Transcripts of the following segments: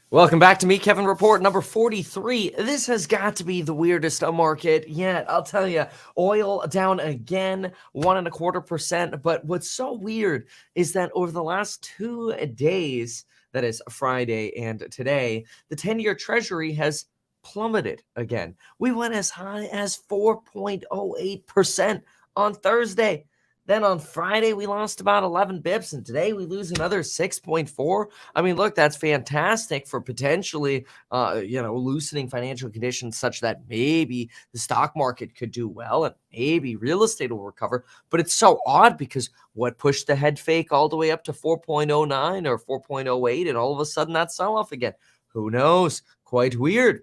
Welcome back to me, Kevin. Report number 43. This has got to be the weirdest market yet. I'll tell you, oil down again, 1.25%. But what's so weird is that over the last 2 days, that is Friday and today, the 10-year Treasury has plummeted again. We went as high as 4.08% on Thursday. Then on Friday, we lost about 11 bips, and today we lose another 6.4. I mean, look, that's fantastic for potentially, loosening financial conditions such that maybe the stock market could do well and maybe real estate will recover. But it's so odd because what pushed the head fake all the way up to 4.09 or 4.08, and all of a sudden that sell off again? Who knows? Quite weird.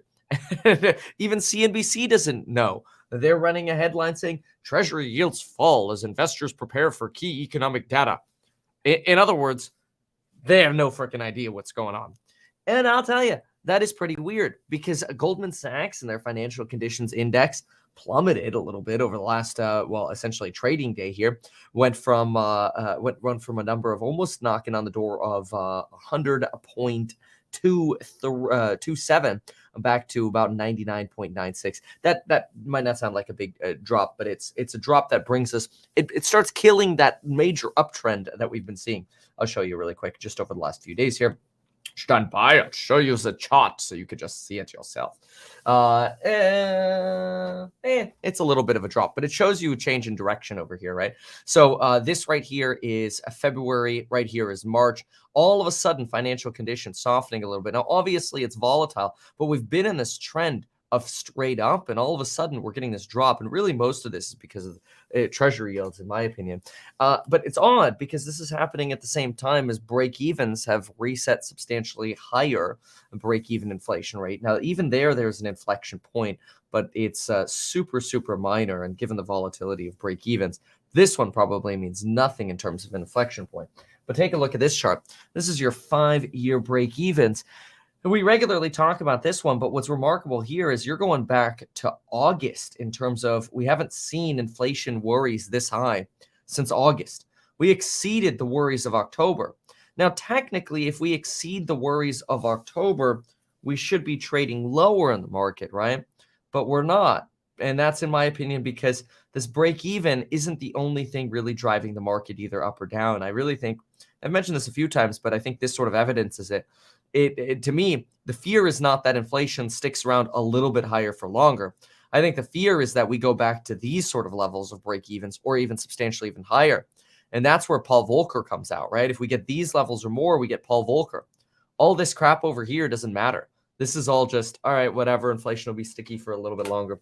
Even CNBC doesn't know. They're running a headline saying Treasury yields fall as investors prepare for key economic data. In other words, they have no freaking idea what's going on. And I'll tell you, that is pretty weird because Goldman Sachs and their financial conditions index plummeted a little bit over the last, essentially trading day here. Went from a number of almost knocking on the door of 100.27 back to about 99.96. That might not sound like a big drop, but it's a drop that brings us. It starts killing that major uptrend that we've been seeing. I'll show you really quick just over the last few days here. Stand by, I'll show you the chart so you could just see it yourself. It's a little bit of a drop, but it shows you a change in direction over here, right? So this right here is February, right here is March. All of a sudden, financial conditions softening a little bit. Now, obviously, it's volatile, but we've been in this trend of straight up, and all of a sudden, we're getting this drop. And really, most of this is because of Treasury yields, in my opinion. But it's odd because this is happening at the same time as break-evens have reset substantially higher break-even inflation rate. Now, even there's an inflection point, but it's super, super minor. And given the volatility of break-evens, this one probably means nothing in terms of an inflection point. But take a look at this chart. This is your 5-year break-evens. And we regularly talk about this one, but what's remarkable here is you're going back to August in terms of we haven't seen inflation worries this high since August. We exceeded the worries of October. Now, technically, if we exceed the worries of October, we should be trading lower in the market, right? But we're not. And that's, in my opinion, because this break even isn't the only thing really driving the market either up or down. I really think, I've mentioned this a few times, but I think this sort of evidence is it. To me, the fear is not that inflation sticks around a little bit higher for longer. I think the fear is that we go back to these sort of levels of break evens or even substantially even higher. And that's where Paul Volcker comes out, right? If we get these levels or more, we get Paul Volcker. All this crap over here doesn't matter. This is all just, all right, whatever, inflation will be sticky for a little bit longer.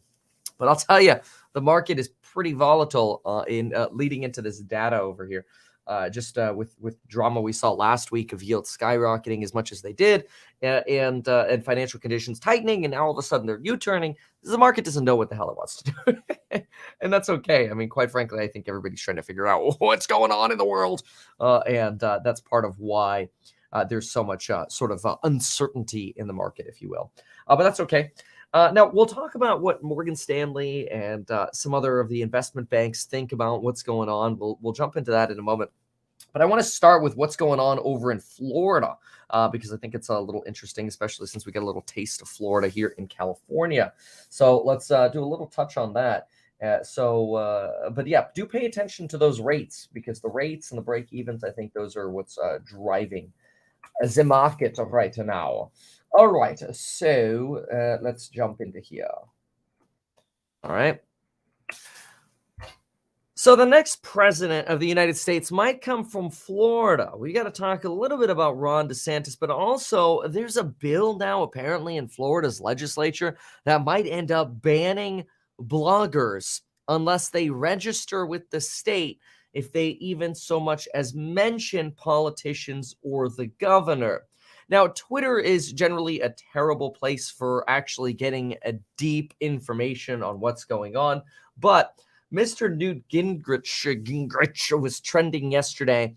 But I'll tell you, the market is pretty volatile in leading into this data over here. With drama we saw last week of yields skyrocketing as much as they did, and financial conditions tightening, and now all of a sudden they're U-turning. The market doesn't know what the hell it wants to do, and that's okay. I mean, quite frankly, I think everybody's trying to figure out what's going on in the world, and that's part of why there's so much uncertainty in the market, if you will. But that's okay. Now, we'll talk about what Morgan Stanley and some other of the investment banks think about what's going on. We'll jump into that in a moment. But I want to start with what's going on over in Florida because I think it's a little interesting, especially since we get a little taste of Florida here in California. So let's do a little touch on that. But yeah, do pay attention to those rates because the rates and the break evens, I think those are what's driving the market right now. All right, so let's jump into here. All right. So the next president of the United States might come from Florida. We got to talk a little bit about Ron DeSantis, but also there's a bill now apparently in Florida's legislature that might end up banning bloggers unless they register with the state if they even so much as mention politicians or the governor. Now, Twitter is generally a terrible place for actually getting a deep information on what's going on, but Mr. Newt Gingrich was trending yesterday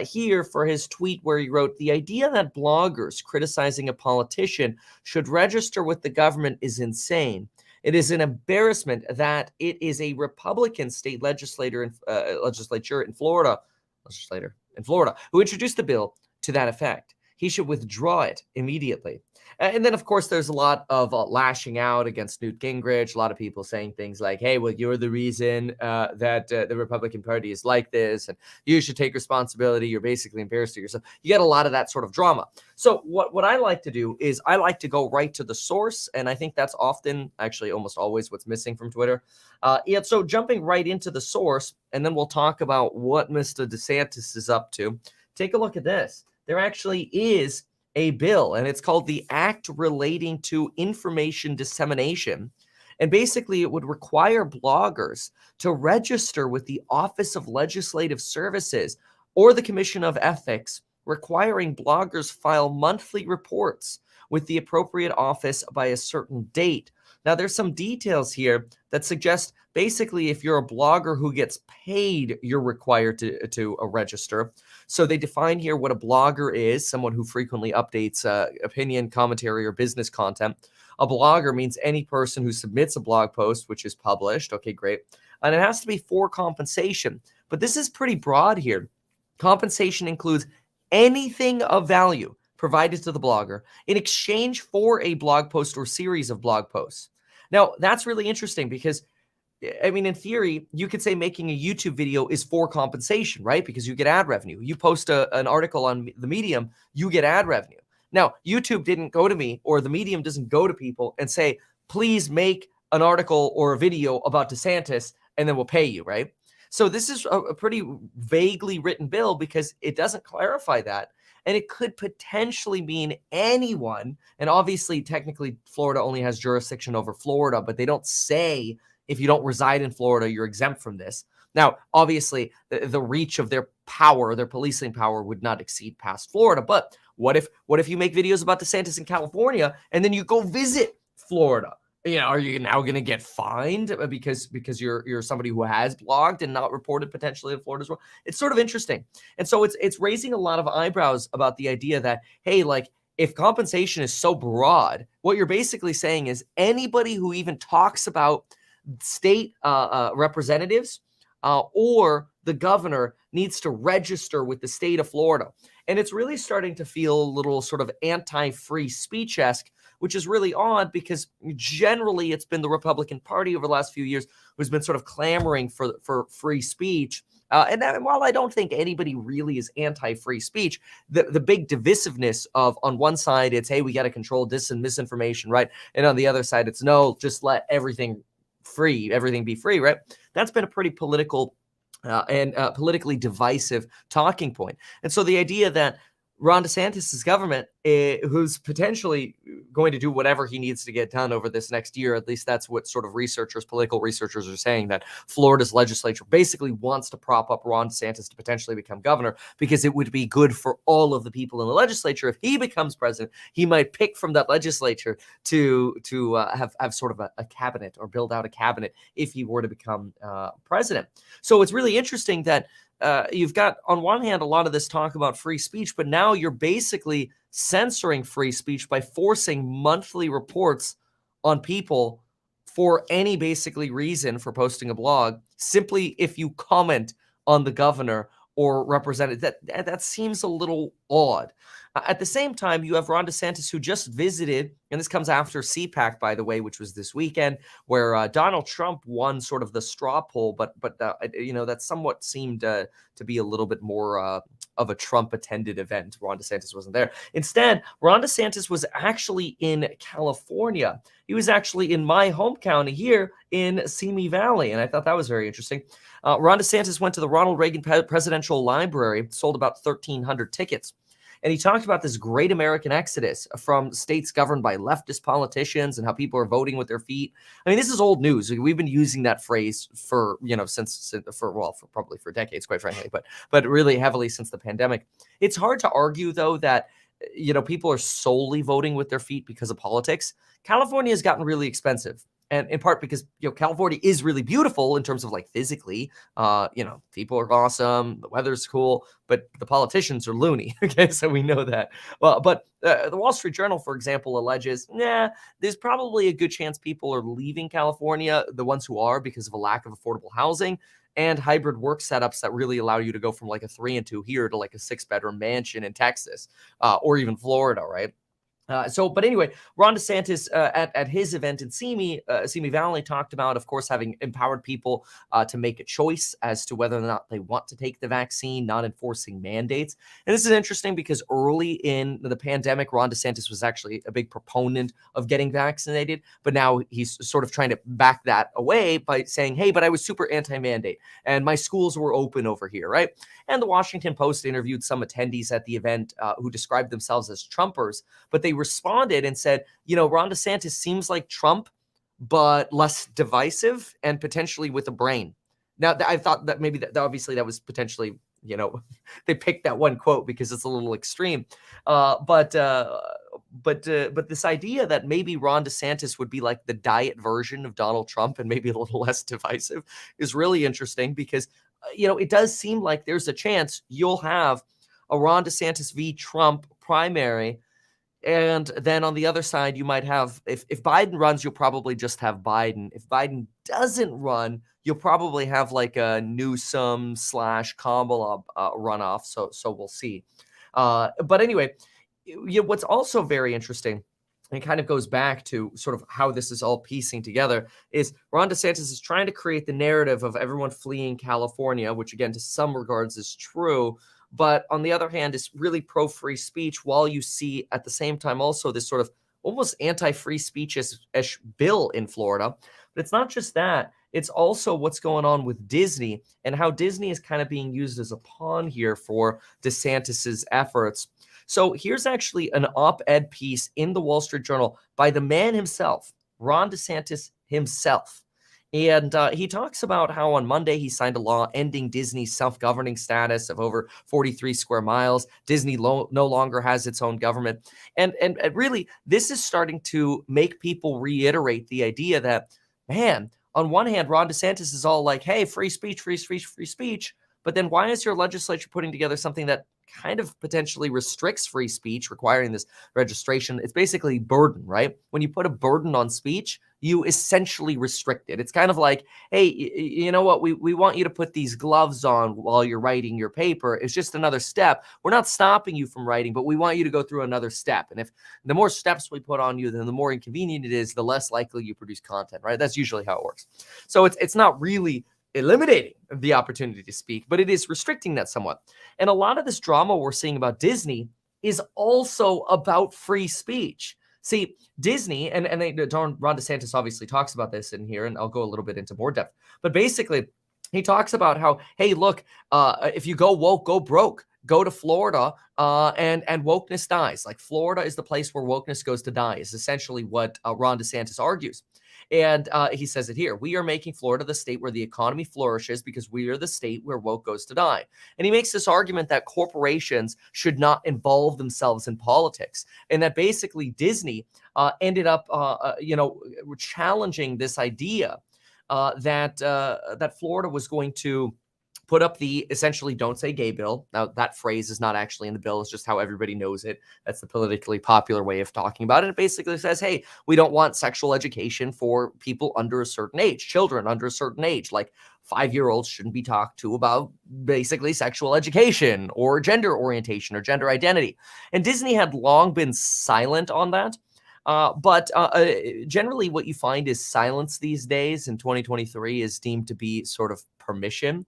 here for his tweet where he wrote, "The idea that bloggers criticizing a politician should register with the government is insane. It is an embarrassment that it is a Republican state legislature in Florida who introduced the bill to that effect. he should withdraw it immediately. And then, of course, there's a lot of lashing out against Newt Gingrich. A lot of people saying things like, hey, well, you're the reason that the Republican Party is like this, and you should take responsibility. You're basically embarrassing yourself. You get a lot of that sort of drama. So what I like to do is I like to go right to the source, and I think that's often, actually almost always, what's missing from Twitter. Yeah, so jumping right into the source, and then we'll talk about what Mr. DeSantis is up to. Take a look at this. There actually is a bill, and it's called the Act Relating to Information Dissemination. And basically, it would require bloggers to register with the Office of Legislative Services or the Commission of Ethics, requiring bloggers file monthly reports with the appropriate office by a certain date. Now, there's some details here that suggest basically if you're a blogger who gets paid, you're required to register. So they define here what a blogger is: someone who frequently updates opinion, commentary, or business content. A blogger means any person who submits a blog post, which is published. Okay, great. And it has to be for compensation. But this is pretty broad here. Compensation includes anything of value provided to the blogger in exchange for a blog post or series of blog posts. Now, that's really interesting because, I mean, in theory, you could say making a YouTube video is for compensation, right? Because you get ad revenue. You post an article on the Medium, you get ad revenue. Now, YouTube didn't go to me, or the Medium doesn't go to people and say, please make an article or a video about DeSantis, and then we'll pay you, right? So this is a pretty vaguely written bill because it doesn't clarify that. And it could potentially mean anyone. And obviously, technically, Florida only has jurisdiction over Florida, but they don't say if you don't reside in Florida, you're exempt from this. Now, obviously, the reach of their power, their policing power, would not exceed past Florida. But what if you make videos about DeSantis in California and then you go visit Florida? You know, are you now going to get fined because you're somebody who has blogged and not reported potentially in Florida as well? It's sort of interesting. And so it's raising a lot of eyebrows about the idea that, hey, like, if compensation is so broad, what you're basically saying is anybody who even talks about state representatives or the governor needs to register with the state of Florida. And it's really starting to feel a little sort of anti-free speech-esque, which is really odd because generally it's been the Republican Party over the last few years who's been sort of clamoring for free speech. And while I don't think anybody really is anti-free speech, the big divisiveness of, on one side, it's, hey, we got to control dis and misinformation, right? And on the other side, it's, no, just let everything be free, right? That's been a pretty political and politically divisive talking point. And so the idea that Ron DeSantis' government, who's potentially going to do whatever he needs to get done over this next year, at least that's what sort of political researchers are saying, that Florida's legislature basically wants to prop up Ron DeSantis to potentially become governor because it would be good for all of the people in the legislature. If he becomes president, he might pick from that legislature to have sort of a cabinet, or build out a cabinet if he were to become president. So it's really interesting that you've got, on one hand, a lot of this talk about free speech, but now you're basically censoring free speech by forcing monthly reports on people for any basically reason for posting a blog, simply if you comment on the governor or representative. That seems a little odd. At the same time, you have Ron DeSantis, who just visited, and this comes after CPAC, by the way, which was this weekend, where Donald Trump won sort of the straw poll, but that somewhat seemed to be a little bit more of a Trump-attended event. Ron DeSantis wasn't there. Instead, Ron DeSantis was actually in California. He was actually in my home county here in Simi Valley, and I thought that was very interesting. Ron DeSantis went to the Ronald Reagan Presidential Library, sold about 1,300 tickets. And he talked about this great American exodus from states governed by leftist politicians and how people are voting with their feet. I mean, this is old news. We've been using that phrase for probably for decades, quite frankly, but really heavily since the pandemic. It's hard to argue, though, that people are solely voting with their feet because of politics. California has gotten really expensive. And in part because, California is really beautiful in terms of, like, physically, people are awesome, the weather's cool, but the politicians are loony. Okay, so we know that. Well, but the Wall Street Journal, for example, alleges, there's probably a good chance people are leaving California, the ones who are, because of a lack of affordable housing. and hybrid work setups that really allow you to go from like a 3 and 2 here to like a 6-bedroom mansion in Texas, or even Florida, right? But anyway, Ron DeSantis at his event in Simi Valley talked about, of course, having empowered people to make a choice as to whether or not they want to take the vaccine, not enforcing mandates. And this is interesting because early in the pandemic, Ron DeSantis was actually a big proponent of getting vaccinated, but now he's sort of trying to back that away by saying, hey, but I was super anti-mandate and my schools were open over here, right? And the Washington Post interviewed some attendees at the event who described themselves as Trumpers, but they responded and said, Ron DeSantis seems like Trump, but less divisive and potentially with a brain. Now, I thought that maybe that obviously that was potentially, they picked that one quote because it's a little extreme. But this idea that maybe Ron DeSantis would be like the diet version of Donald Trump and maybe a little less divisive is really interesting because, it does seem like there's a chance you'll have a Ron DeSantis v. Trump primary. And then on the other side, you might have, if Biden runs, you'll probably just have Biden. If Biden doesn't run, you'll probably have like a Newsom / Kamala runoff. So we'll see. But anyway, what's also very interesting, and kind of goes back to sort of how this is all piecing together, is Ron DeSantis is trying to create the narrative of everyone fleeing California, which again, to some regards is true. But on the other hand, is really pro-free speech, while you see at the same time also this sort of almost anti-free speech-ish bill in Florida. But it's not just that. It's also what's going on with Disney and how Disney is kind of being used as a pawn here for DeSantis's efforts. So here's actually an op-ed piece in the Wall Street Journal by the man himself, Ron DeSantis himself. And he talks about how on Monday he signed a law ending Disney's self-governing status of over 43 square miles. Disney no longer has its own government. And really, this is starting to make people reiterate the idea that, man, on one hand, Ron DeSantis is all like, hey, free speech, free speech, free speech. But then why is your legislature putting together something that kind of potentially restricts free speech, requiring this registration? It's basically burden, right? When you put a burden on speech, you essentially restrict it. It's kind of like, hey, you know what? We want you to put these gloves on while you're writing your paper. It's just another step. We're not stopping you from writing, but we want you to go through another step. And if the more steps we put on you, then the more inconvenient it is, the less likely you produce content, right? That's usually how it works. So it's not really eliminating the opportunity to speak, but it is restricting that somewhat. And a lot of this drama we're seeing about Disney is also about free speech. See, Disney, and Ron DeSantis obviously talks about this in here, and I'll go a little bit into more depth. But basically, he talks about how, hey, look, if you go woke, go broke. Go to Florida, and wokeness dies. Like Florida is the place where wokeness goes to die, is essentially what Ron DeSantis argues. And he says it here. We are making Florida the state where the economy flourishes because we are the state where woke goes to die. And he makes this argument that corporations should not involve themselves in politics, and that basically Disney ended up, challenging this idea that Florida was going to put up the essentially don't say gay bill. Now, that phrase is not actually in the bill. It's just how everybody knows it. That's the politically popular way of talking about it. It basically says, hey, we don't want sexual education for people under a certain age, children under a certain age. Like 5-year-olds shouldn't be talked to about basically sexual education or gender orientation or gender identity. And Disney had long been silent on that. But generally what you find is silence these days in 2023 is deemed to be sort of permission.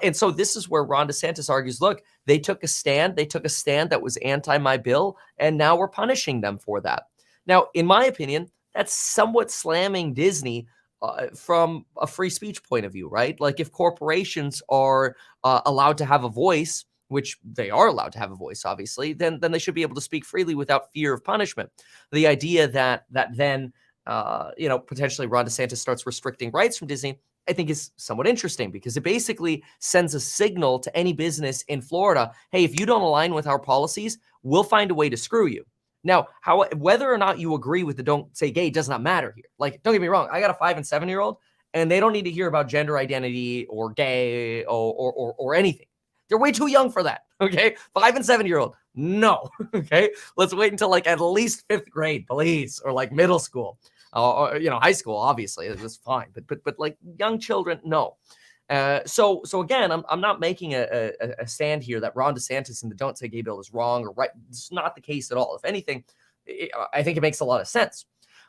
And so this is where Ron DeSantis argues, look, they took a stand. They took a stand that was anti my bill, and now we're punishing them for that. Now, in my opinion, that's somewhat slamming Disney from a free speech point of view, right? Like if corporations are allowed to have a voice, which they are allowed to have a voice, obviously, then they should be able to speak freely without fear of punishment. The idea that then, potentially Ron DeSantis starts restricting rights from Disney, I think is somewhat interesting because it basically sends a signal to any business in Florida. Hey, if you don't align with our policies, we'll find a way to screw you. Now, whether or not you agree with the don't say gay does not matter here. Like, don't get me wrong. I got a 5 and 7-year-old and they don't need to hear about gender identity or gay or anything. They're way too young for that. Okay. 5 and 7-year-old. No. Okay. Let's wait until like at least 5th grade, please. Or like middle school. High school, obviously, it's just fine. But like young children, no. So again, I'm not making a stand here that Ron DeSantis and the Don't Say Gay bill is wrong or right. It's not the case at all. If anything, I think it makes a lot of sense.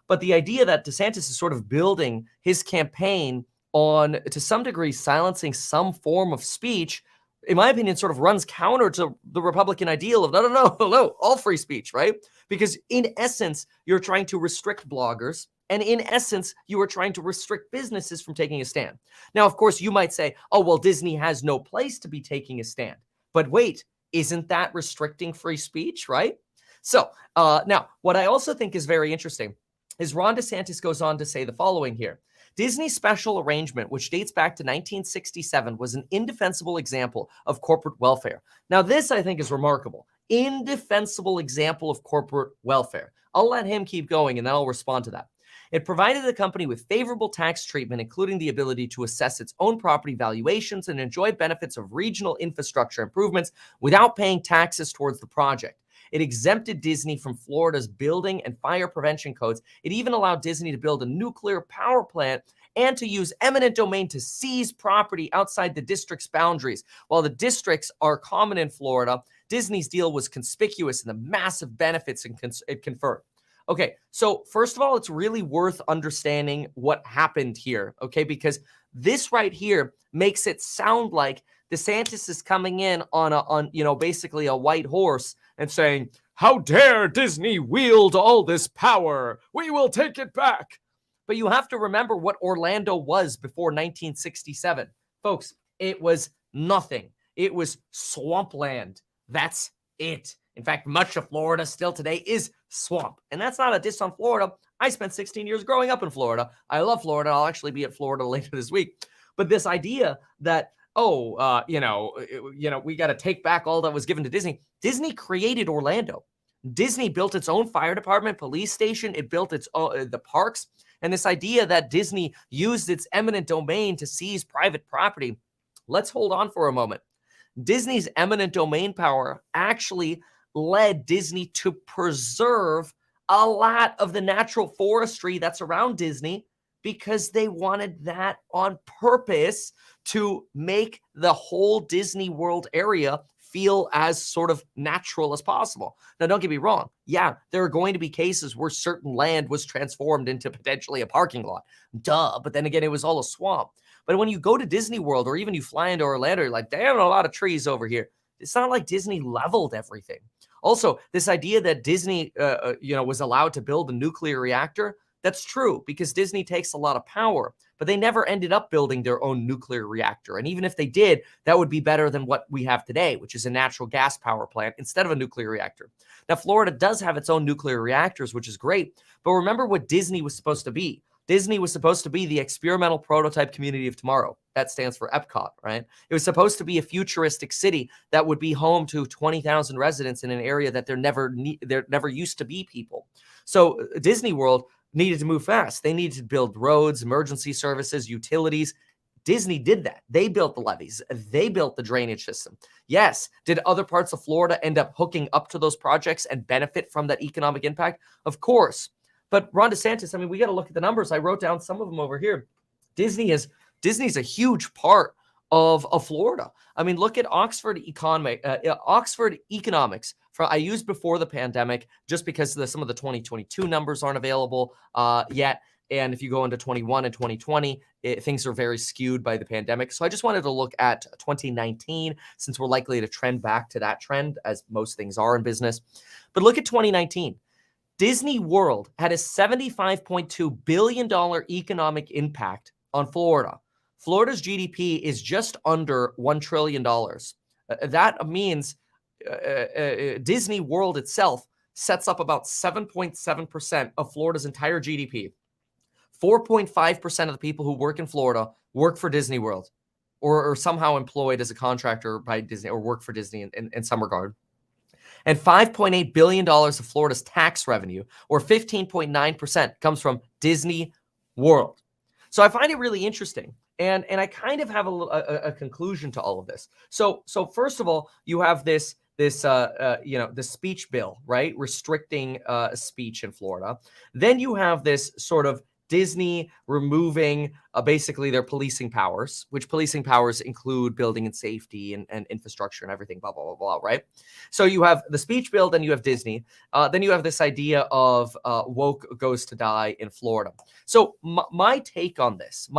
But the idea that DeSantis is sort of building his campaign on, to some degree, silencing some form of speech, in my opinion, sort of runs counter to the Republican ideal of no, all free speech, right? Because in essence, you're trying to restrict bloggers. And in essence, you are trying to restrict businesses from taking a stand. Now, of course, you might say, oh, well, Disney has no place to be taking a stand. But wait, isn't that restricting free speech, right? So now, what I also think is very interesting is Ron DeSantis goes on to say the following here. Disney's special arrangement, which dates back to 1967, was an indefensible example of corporate welfare. Now, this I think is remarkable. Indefensible example of corporate welfare. I'll let him keep going and then I'll respond to that. It provided the company with favorable tax treatment, including the ability to assess its own property valuations and enjoy benefits of regional infrastructure improvements without paying taxes towards the project. It exempted Disney from Florida's building and fire prevention codes. It even allowed Disney to build a nuclear power plant and to use eminent domain to seize property outside the district's boundaries. While the districts are common in Florida, Disney's deal was conspicuous in the massive benefits it conferred. Okay, so first of all, it's really worth understanding what happened here, okay? Because this right here makes it sound like DeSantis is coming in on basically a white horse and saying, how dare Disney wield all this power? We will take it back. But you have to remember what Orlando was before 1967. Folks, it was nothing. It was swampland. That's it. In fact, much of Florida still today is swamp. And that's not a diss on Florida. I spent 16 years growing up in Florida. I love Florida. I'll actually be at Florida later this week. But this idea that, we got to take back all that was given to Disney. Disney created Orlando. Disney built its own fire department, police station. It built its the parks. And this idea that Disney used its eminent domain to seize private property. Let's hold on for a moment. Disney's eminent domain power actually led Disney to preserve a lot of the natural forestry that's around Disney because they wanted that on purpose to make the whole Disney World area feel as sort of natural as possible. Now, don't get me wrong. Yeah, there are going to be cases where certain land was transformed into potentially a parking lot. Duh. But then again, it was all a swamp. But when you go to Disney World or even you fly into Orlando, you're like, damn, a lot of trees over here. It's not like Disney leveled everything. Also, this idea that Disney, was allowed to build a nuclear reactor, that's true because Disney takes a lot of power, but they never ended up building their own nuclear reactor. And even if they did, that would be better than what we have today, which is a natural gas power plant instead of a nuclear reactor. Now, Florida does have its own nuclear reactors, which is great, but remember what Disney was supposed to be. Disney was supposed to be the experimental prototype community of tomorrow. That stands for Epcot, right? It was supposed to be a futuristic city that would be home to 20,000 residents in an area that there never used to be people. So Disney World needed to move fast. They needed to build roads, emergency services, utilities. Disney did that. They built the levees. They built the drainage system. Yes. Did other parts of Florida end up hooking up to those projects and benefit from that economic impact? Of course. But Ron DeSantis, we got to look at the numbers. I wrote down some of them over here. Disney's a huge part of Florida. Look at Oxford Economics. I used before the pandemic just because some of the 2022 numbers aren't available yet. And if you go into 21 and 2020, things are very skewed by the pandemic. So I just wanted to look at 2019 since we're likely to trend back to that trend as most things are in business. But look at 2019. Disney World had a $75.2 billion economic impact on Florida. Florida's GDP is just under $1 trillion. That means Disney World itself sets up about 7.7% of Florida's entire GDP. 4.5% of the people who work in Florida work for Disney World or somehow employed as a contractor by Disney or work for Disney in some regard. And $5.8 billion of Florida's tax revenue, or 15.9%, comes from Disney World. So I find it really interesting. And I kind of have a conclusion to all of this. So first of all, you have this the speech bill, right? Restricting speech in Florida. Then you have this sort of Disney removing basically their policing powers, which policing powers include building and safety and infrastructure and everything, blah, blah, blah, blah, right? So you have the speech bill, then you have Disney. Then you have this idea of woke goes to die in Florida. So my take on this,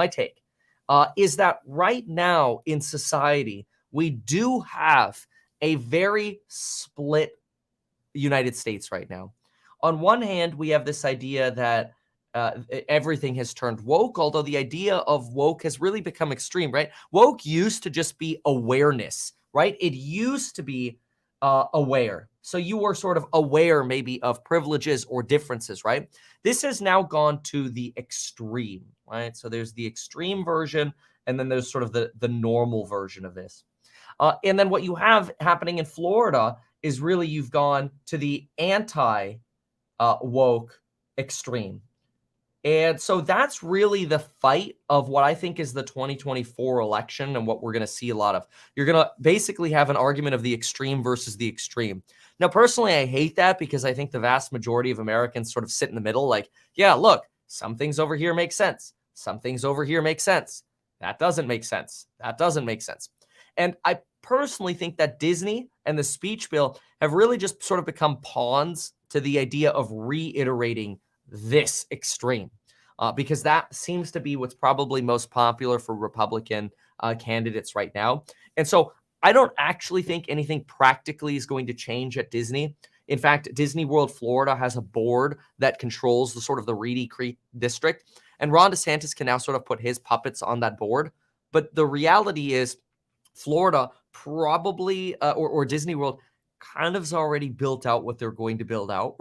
is that right now in society, we do have a very split United States right now. On one hand, we have this idea that everything has turned woke, although the idea of woke has really become extreme, right? Woke used to just be awareness, right? It used to be aware. So you were sort of aware maybe of privileges or differences, right? This has now gone to the extreme, right? So there's the extreme version, and then there's sort of the normal version of this. And then what you have happening in Florida is really you've gone to the anti-woke extreme. And so that's really the fight of what I think is the 2024 election and what we're going to see a lot of. You're going to basically have an argument of the extreme versus the extreme. Now, personally, I hate that because I think the vast majority of Americans sort of sit in the middle like, yeah, look, some things over here make sense. Some things over here make sense. That doesn't make sense. That doesn't make sense. And I personally think that Disney and the speech bill have really just sort of become pawns to the idea of reiterating this extreme, because that seems to be what's probably most popular for Republican candidates right now. And so I don't actually think anything practically is going to change at Disney. In fact, Disney World Florida has a board that controls the sort of the Reedy Creek district, and Ron DeSantis can now sort of put his puppets on that board. But the reality is Florida probably, or Disney World, kind of's already built out what they're going to build out,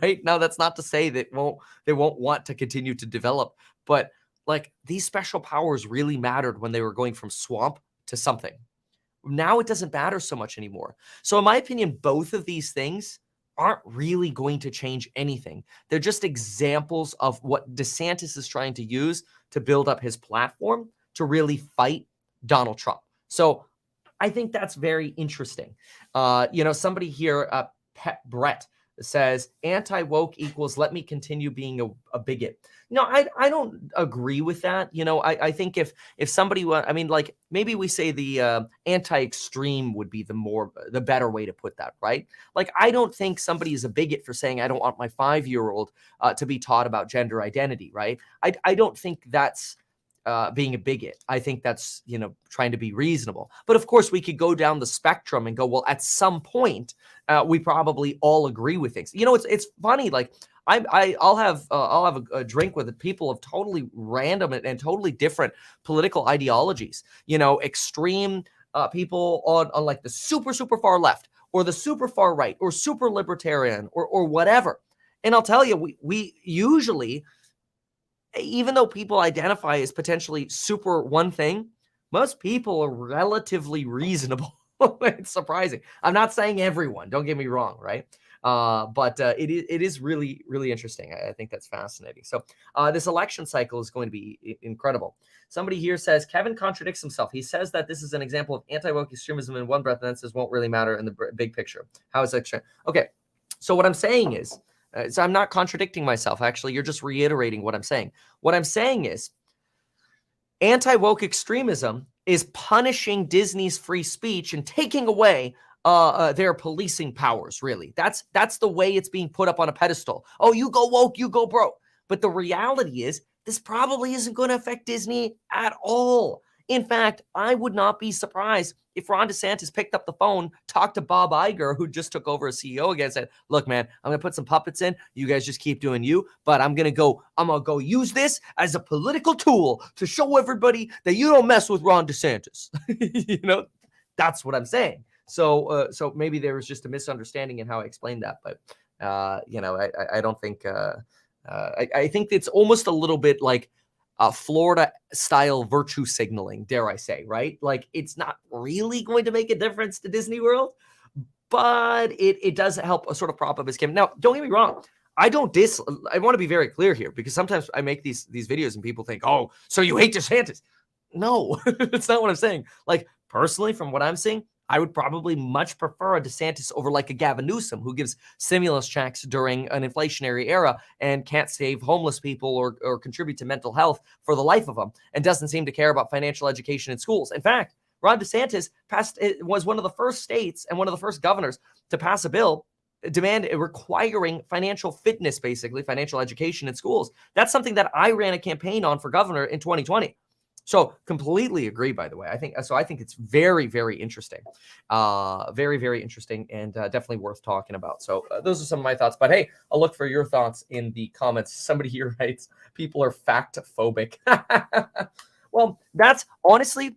right? Now, that's not to say that they won't want to continue to develop, but like these special powers really mattered when they were going from swamp to something. Now it doesn't matter so much anymore. So in my opinion, both of these things aren't really going to change anything. They're just examples of what DeSantis is trying to use to build up his platform to really fight Donald Trump. So I think that's very interesting. Somebody here, Pet Brett, says anti-woke equals let me continue being a bigot. No, I don't agree with that. I think if somebody, like maybe we say the anti-extreme would be the better way to put that, right? Like, I don't think somebody is a bigot for saying I don't want my 5-year-old to be taught about gender identity, right? I don't think that's being a bigot. I think that's, trying to be reasonable. But of course, we could go down the spectrum and go, well, at some point, we probably all agree with things. It's funny. Like I'll have a drink with people of totally random and totally different political ideologies. Extreme people on like the super far left or the super far right or super libertarian or whatever. And I'll tell you, we usually, even though people identify as potentially super one thing, most people are relatively reasonable. It's surprising. I'm not saying everyone, don't get me wrong, right? But it is really, really interesting. I think that's fascinating. So this election cycle is going to be incredible. Somebody here says, Kevin contradicts himself. He says that this is an example of anti-woke extremism in one breath, and then says won't really matter in the big picture. How is that? Okay, so what I'm saying is, so I'm not contradicting myself. Actually, you're just reiterating what I'm saying. What I'm saying is anti-woke extremism is punishing Disney's free speech and taking away their policing powers, really. That's the way it's being put up on a pedestal. Oh, you go woke, you go broke. But the reality is this probably isn't going to affect Disney at all. In fact, I would not be surprised if Ron DeSantis picked up the phone, talked to Bob Iger, who just took over as CEO again, said, look, man, I'm going to put some puppets in. You guys just keep doing you, but I'm going to go use this as a political tool to show everybody that you don't mess with Ron DeSantis. That's what I'm saying. So maybe there was just a misunderstanding in how I explained that, but I don't think, I think it's almost a little bit like Florida style virtue signaling, dare I say, right? Like it's not really going to make a difference to Disney World, but it does help sort of prop up his game. Now, don't get me wrong. I want to be very clear here because sometimes I make these videos and people think, oh, so you hate DeSantis. No, that's not what I'm saying. Like personally, from what I'm seeing, I would probably much prefer a DeSantis over like a Gavin Newsom, who gives stimulus checks during an inflationary era and can't save homeless people or contribute to mental health for the life of them, and doesn't seem to care about financial education in schools. In fact, Ron DeSantis was one of the first states and one of the first governors to pass a bill requiring financial fitness, basically financial education in schools. That's something that I ran a campaign on for governor in 2020. So completely agree, by the way. I think it's very, very interesting. Very, very interesting, and definitely worth talking about. So those are some of my thoughts. But hey, I'll look for your thoughts in the comments. Somebody here writes, people are fact phobic. Well, that's honestly,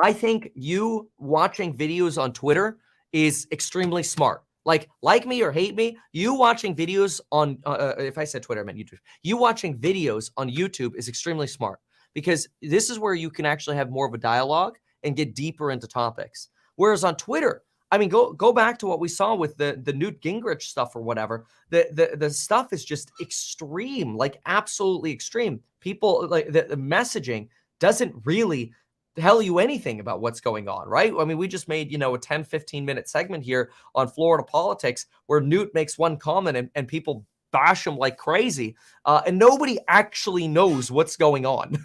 I think you watching videos on Twitter is extremely smart. Like me or hate me, you watching videos on, if I said Twitter, I meant YouTube. You watching videos on YouTube is extremely smart, because this is where you can actually have more of a dialogue and get deeper into topics. Whereas on Twitter, I mean, go back to what we saw with the Newt Gingrich stuff or whatever. The stuff is just extreme, like absolutely extreme. People, like the messaging doesn't really tell you anything about what's going on, right? I mean, we just made, a 10, 15-minute segment here on Florida politics where Newt makes one comment and people bash him like crazy, and nobody actually knows what's going on,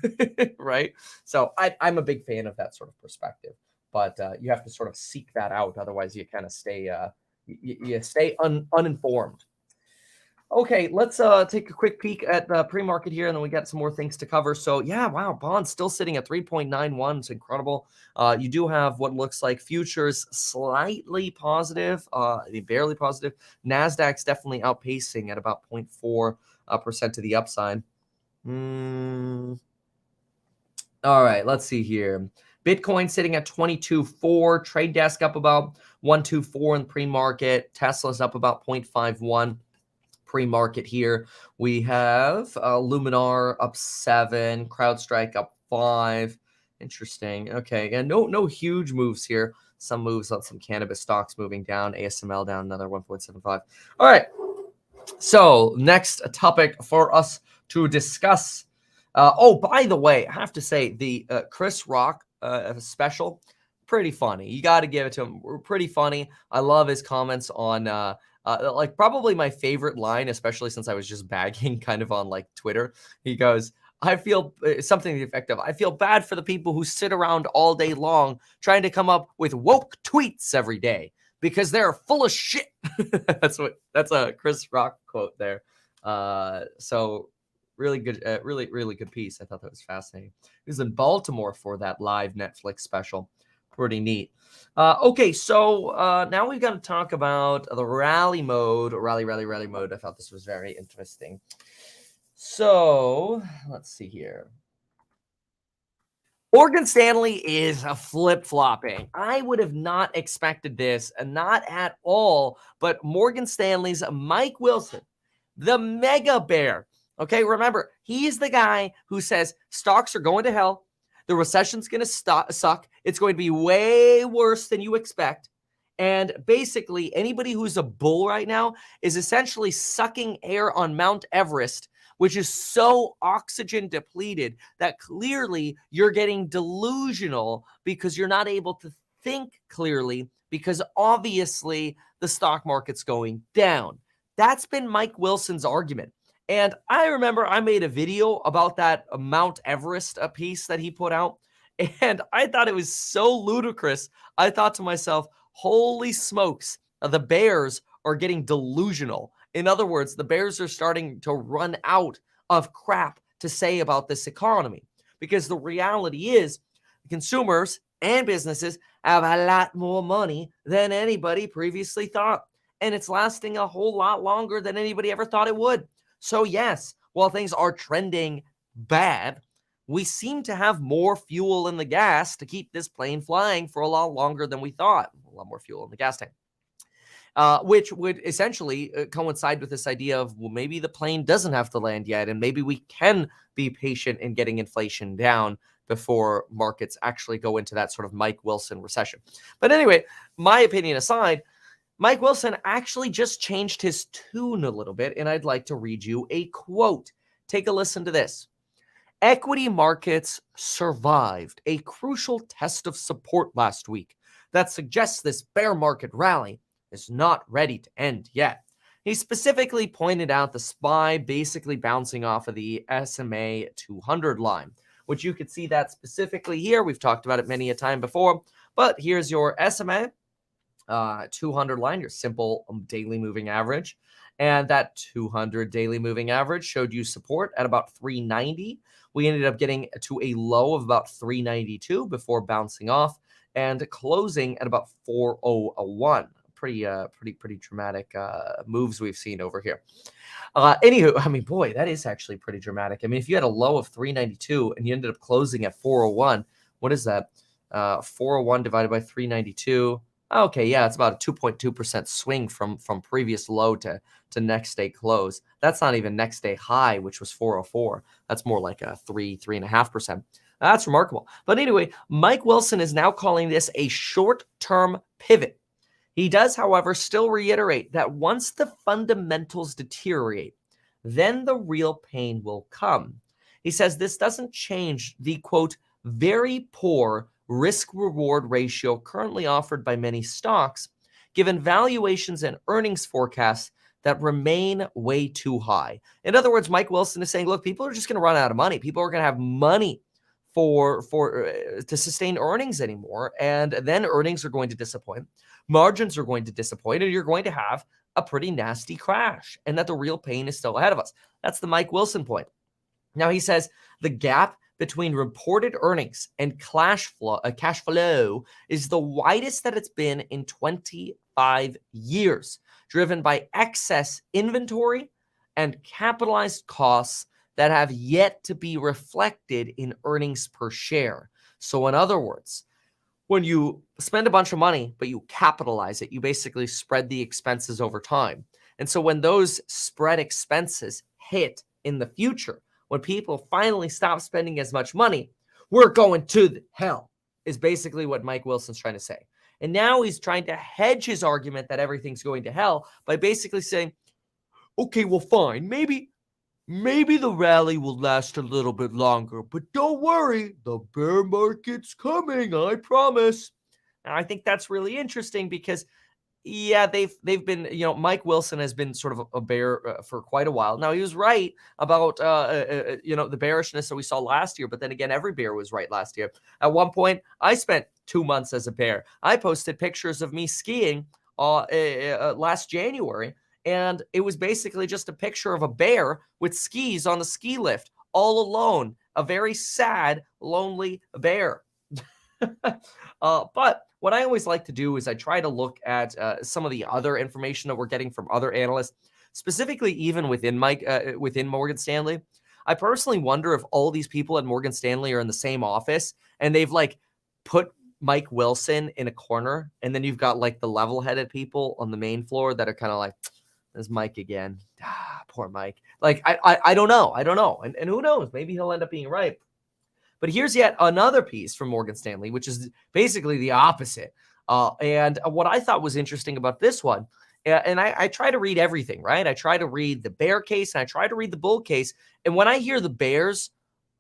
right? So I'm a big fan of that sort of perspective, but you have to sort of seek that out. Otherwise, you kind of stay you stay uninformed. Okay, let's take a quick peek at the pre-market here, and then we got some more things to cover. So yeah, wow, bonds still sitting at 3.91. It's incredible. You do have what looks like futures slightly positive, barely positive. Nasdaq's definitely outpacing at about 0.4% to the upside. All right, let's see here. Bitcoin sitting at 22.4. Trade desk up about 124 in the pre-market. Tesla's up about 0.51. Pre-market here. We have Luminar up 7, CrowdStrike up 5. Interesting. Okay, and no huge moves here. Some moves on some cannabis stocks moving down. ASML down another 1.75. All right. So next topic for us to discuss. By the way, I have to say the Chris Rock special, pretty funny. You got to give it to him. Pretty funny. I love his comments on like probably my favorite line, especially since I was just bagging kind of on like Twitter. He goes, I feel something to the effect of, I feel bad for the people who sit around all day long trying to come up with woke tweets every day because they're full of shit. That's a Chris Rock quote there. So really good, really good piece. I thought that was fascinating. He was in Baltimore for that live Netflix special. Pretty neat. Okay, so now we've got to talk about the rally mode, rally mode. I thought this was very interesting. So let's see here. Morgan Stanley is a flip-flopping. I would have not expected this, not at all, but Morgan Stanley's Mike Wilson, the mega bear. Okay, remember, he's the guy who says stocks are going to hell. The recession's going to suck. It's going to be way worse than you expect. And basically, anybody who's a bull right now is essentially sucking air on Mount Everest, which is so oxygen depleted that clearly you're getting delusional because you're not able to think clearly because obviously the stock market's going down. That's been Mike Wilson's argument. And I remember I made a video about that Mount Everest piece that he put out, and I thought it was so ludicrous. I thought to myself, holy smokes, the bears are getting delusional. In other words, the bears are starting to run out of crap to say about this economy, because the reality is consumers and businesses have a lot more money than anybody previously thought, and it's lasting a whole lot longer than anybody ever thought it would. So yes, while things are trending bad, we seem to have more fuel in the gas to keep this plane flying for a lot longer than we thought. A lot more fuel in the gas tank. Which would essentially coincide with this idea of, well, maybe the plane doesn't have to land yet, and maybe we can be patient in getting inflation down before markets actually go into that sort of Mike Wilson recession. But anyway, my opinion aside, Mike Wilson actually just changed his tune a little bit, and I'd like to read you a quote. Take a listen to this. Equity markets survived a crucial test of support last week. that suggests this bear market rally is not ready to end yet. He specifically pointed out the SPY basically bouncing off of the SMA 200 line, which you could see that specifically here. We've talked about it many a time before, but here's your SMA 200 line, your simple daily moving average. And that 200 daily moving average showed you support at about 390. We ended up getting to a low of about 392 before bouncing off and closing at about 401. Pretty dramatic moves we've seen over here. Anywho, I mean, boy, that is actually pretty dramatic. I mean, if you had a low of 392 and you ended up closing at 401, what is that? 401 divided by 392. Okay, yeah, it's about a 2.2% swing from previous low to next day close. That's not even next day high, which was 404. That's more like a 3.5%. That's remarkable. But anyway, Mike Wilson is now calling this a short-term pivot. He does, however, still reiterate that once the fundamentals deteriorate, then the real pain will come. He says this doesn't change the, quote, very poor risk-reward ratio currently offered by many stocks, given valuations and earnings forecasts that remain way too high. In other words, Mike Wilson is saying, look, people are just going to run out of money. People are going to have money to sustain earnings anymore, and then earnings are going to disappoint. Margins are going to disappoint, and you're going to have a pretty nasty crash, and that the real pain is still ahead of us. That's the Mike Wilson point. Now, he says the gap between reported earnings and cash flow is the widest that it's been in 25 years, driven by excess inventory and capitalized costs that have yet to be reflected in earnings per share. So in other words, when you spend a bunch of money, but you capitalize it, you basically spread the expenses over time. And so when those spread expenses hit in the future, when people finally stop spending as much money, we're going to hell, is basically what Mike Wilson's trying to say. And now he's trying to hedge his argument that everything's going to hell by basically saying, okay, well, fine, maybe the rally will last a little bit longer, but don't worry, the bear market's coming, I promise. And I think that's really interesting because, yeah, they've been, Mike Wilson has been sort of a bear for quite a while. Now, he was right about, the bearishness that we saw last year, but then again, every bear was right last year. At one point, I spent 2 months as a bear. I posted pictures of me skiing last January, and it was basically just a picture of a bear with skis on the ski lift, all alone, a very sad, lonely bear. But what I always like to do is I try to look at some of the other information that we're getting from other analysts, specifically even within Morgan Stanley. I personally wonder if all these people at Morgan Stanley are in the same office and they've put Mike Wilson in a corner, and then you've got the level-headed people on the main floor that are kind of like, there's Mike again. Poor Mike. I don't know. And who knows? Maybe he'll end up being right. But here's yet another piece from Morgan Stanley, which is basically the opposite. And what I thought was interesting about this one, and I try to read everything, right? I try to read the bear case and I try to read the bull case. And when I hear the bears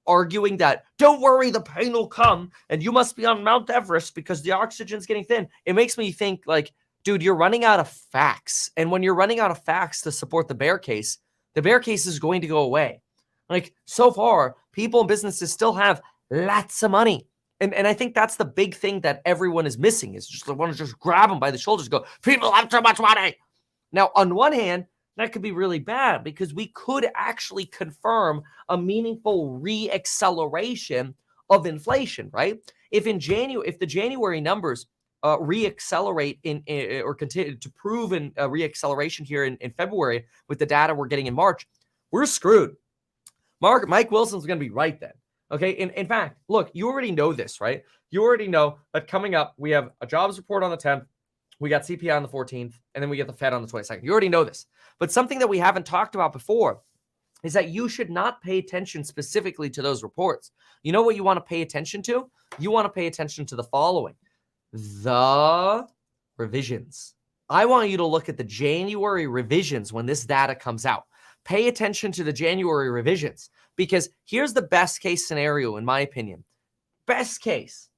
arguing that, don't worry, the pain will come, and you must be on Mount Everest because the oxygen's getting thin, it makes me think dude, you're running out of facts. And when you're running out of facts to support the bear case is going to go away. So far, people and businesses still have lots of money. And I think that's the big thing that everyone is missing, is just they want to just grab them by the shoulders and go, people have too much money. Now, on one hand, that could be really bad because we could actually confirm a meaningful re-acceleration of inflation, right? If the January numbers re-accelerate or continue to prove a re-acceleration here in February with the data we're getting in March, we're screwed. Mike Wilson's going to be right then. Okay. In fact, look, you already know this, right? You already know that coming up, we have a jobs report on the 10th. We got CPI on the 14th, and then we get the Fed on the 22nd. You already know this. But something that we haven't talked about before is that you should not pay attention specifically to those reports. You know what you want to pay attention to? You want to pay attention to the following. The revisions. I want you to look at the January revisions when this data comes out. Pay attention to the January revisions, because here's the best case scenario, in my opinion. Best case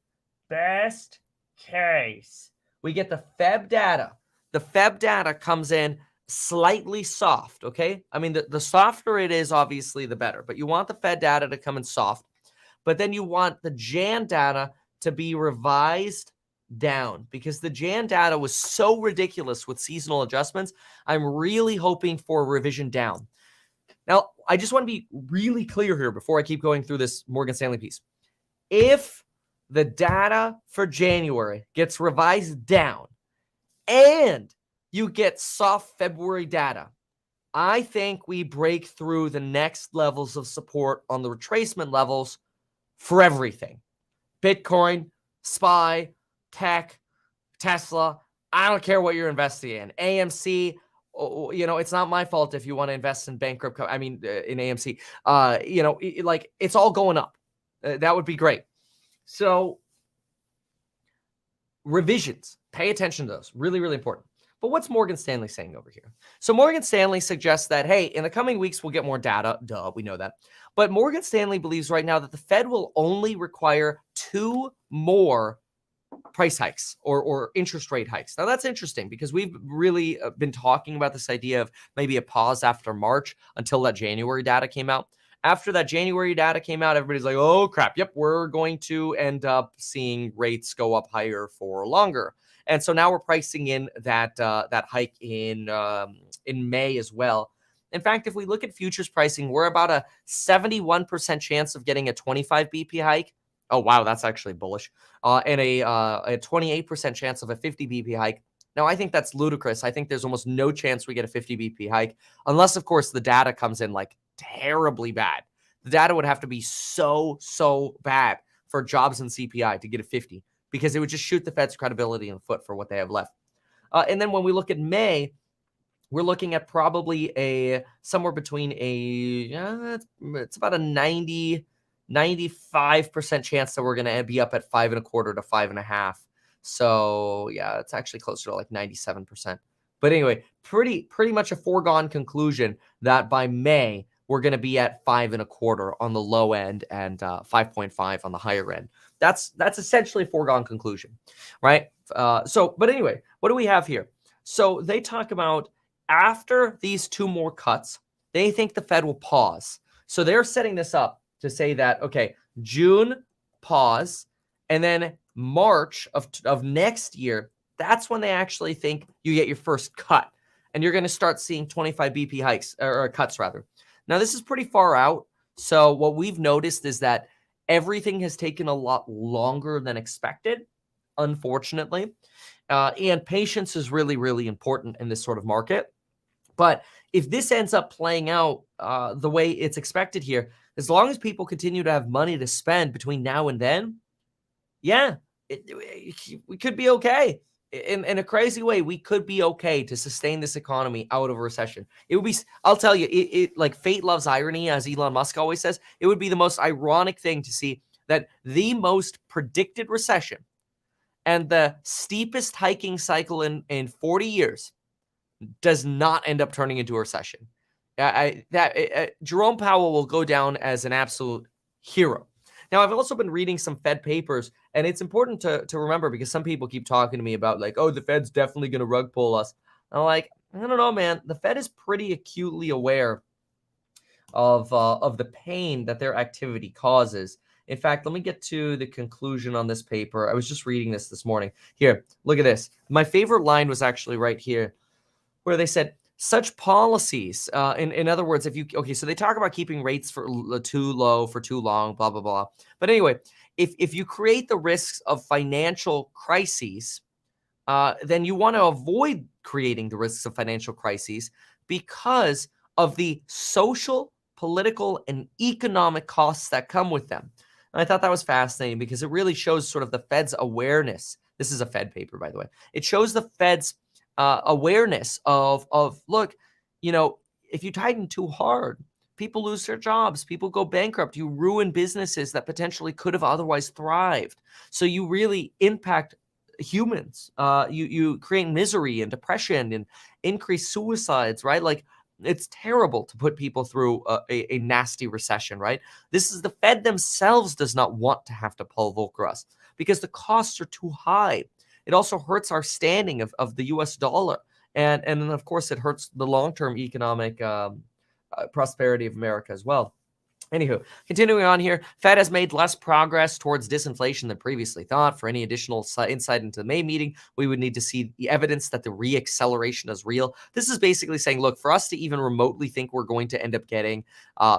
case we get the Feb data, the Feb data comes in slightly soft, okay? I mean, the softer it is, obviously, the better. But you want the Fed data to come in soft. But then you want the Jan data to be revised down because the Jan data was so ridiculous with seasonal adjustments. I'm really hoping for a revision down. Now, I just want to be really clear here before I keep going through this Morgan Stanley piece. If the data for January gets revised down and you get soft February data, I think we break through the next levels of support on the retracement levels for everything. Bitcoin, SPY, tech, Tesla. I don't care what you're investing in. AMC, it's not my fault if you want to invest in bankrupt, in AMC. It's all going up. That would be great. So revisions, pay attention to those. Really, really important. But what's Morgan Stanley saying over here? So Morgan Stanley suggests that, hey, in the coming weeks, we'll get more data. Duh, we know that. But Morgan Stanley believes right now that the Fed will only require 2 more price hikes or interest rate hikes. Now, that's interesting because we've really been talking about this idea of maybe a pause after March until that January data came out. After that January data came out, everybody's like, oh, crap. Yep, we're going to end up seeing rates go up higher for longer. And so now we're pricing in that hike in May as well. In fact, if we look at futures pricing, we're about a 71% chance of getting a 25 BP hike. Oh, wow, that's actually bullish. And a 28% chance of a 50 BP hike. Now, I think that's ludicrous. I think there's almost no chance we get a 50 BP hike unless, of course, the data comes in like terribly bad. The data would have to be so bad for jobs and CPI to get a 50 because it would just shoot the Fed's credibility in the foot for what they have left. And then when we look at May, we're looking at probably somewhere between it's about a 95% chance that we're going to be up at 5.25 to 5.5. So yeah, it's actually closer to like 97%. But anyway, pretty much a foregone conclusion that by May we're going to be at 5.25 on the low end and 5.5 on the higher end. That's essentially a foregone conclusion, right? But anyway, what do we have here? So they talk about after these 2 more cuts, they think the Fed will pause. So they're setting this up to say that, okay, June, pause, and then March of next year, that's when they actually think you get your first cut. And you're going to start seeing 25 BP hikes, or cuts rather. Now, this is pretty far out. So what we've noticed is that everything has taken a lot longer than expected, unfortunately. And patience is really, really important in this sort of market. But if this ends up playing out the way it's expected here, as long as people continue to have money to spend between now and then, yeah, we could be okay. In a crazy way, we could be okay to sustain this economy out of a recession. It would be, I'll tell you, it like fate loves irony, as Elon Musk always says. It would be the most ironic thing to see that the most predicted recession and the steepest hiking cycle in 40 years does not end up turning into a recession. Jerome Powell will go down as an absolute hero. Now, I've also been reading some Fed papers, and it's important to remember because some people keep talking to me about like, oh, the Fed's definitely going to rug pull us. I'm like, I don't know, man. The Fed is pretty acutely aware of the pain that their activity causes. In fact, let me get to the conclusion on this paper. I was just reading this morning. Here, look at this. My favorite line was actually right here, where they said, such policies, in other words, so they talk about keeping rates for too low for too long, blah, blah, blah. But anyway, if you create the risks of financial crises, then you want to avoid creating the risks of financial crises because of the social, political, and economic costs that come with them. And I thought that was fascinating because it really shows sort of the Fed's awareness. This is a Fed paper, by the way. It shows the Fed's awareness of look, if you tighten too hard, people lose their jobs, people go bankrupt, you ruin businesses that potentially could have otherwise thrived. So you really impact humans. You create misery and depression and increase suicides, right? Like, it's terrible to put people through a nasty recession, right? This is the Fed themselves does not want to have to pull Volcker us. because the costs are too high. It also hurts our standing of the US dollar. And then, of course, it hurts the long-term economic prosperity of America as well. Anywho, continuing on here, Fed has made less progress towards disinflation than previously thought. For any additional insight into the May meeting, we would need to see the evidence that the reacceleration is real. This is basically saying, look, for us to even remotely think we're going to end up getting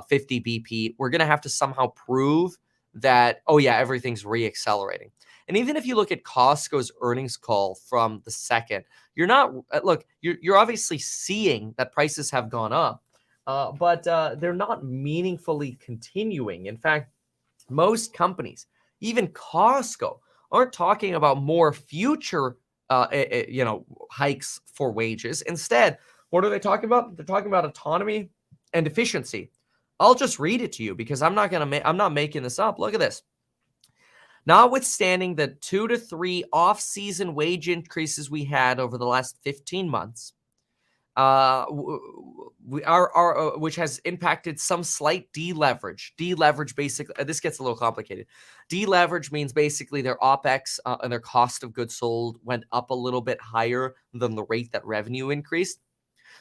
50 BP, we're going to have to somehow prove that, oh yeah, everything's reaccelerating. And even if you look at Costco's earnings call from the second, you're not, look, you're obviously seeing that prices have gone up. But they're not meaningfully continuing. In fact, most companies, even Costco, aren't talking about more future, hikes for wages. Instead, what are they talking about? They're talking about autonomy and efficiency. I'll just read it to you because I'm not making this up. Look at this. Notwithstanding the 2 to 3 off-season wage increases we had over the last 15 months, which has impacted some slight deleverage. Deleverage, basically, this gets a little complicated. Deleverage means basically their OPEX and their cost of goods sold went up a little bit higher than the rate that revenue increased.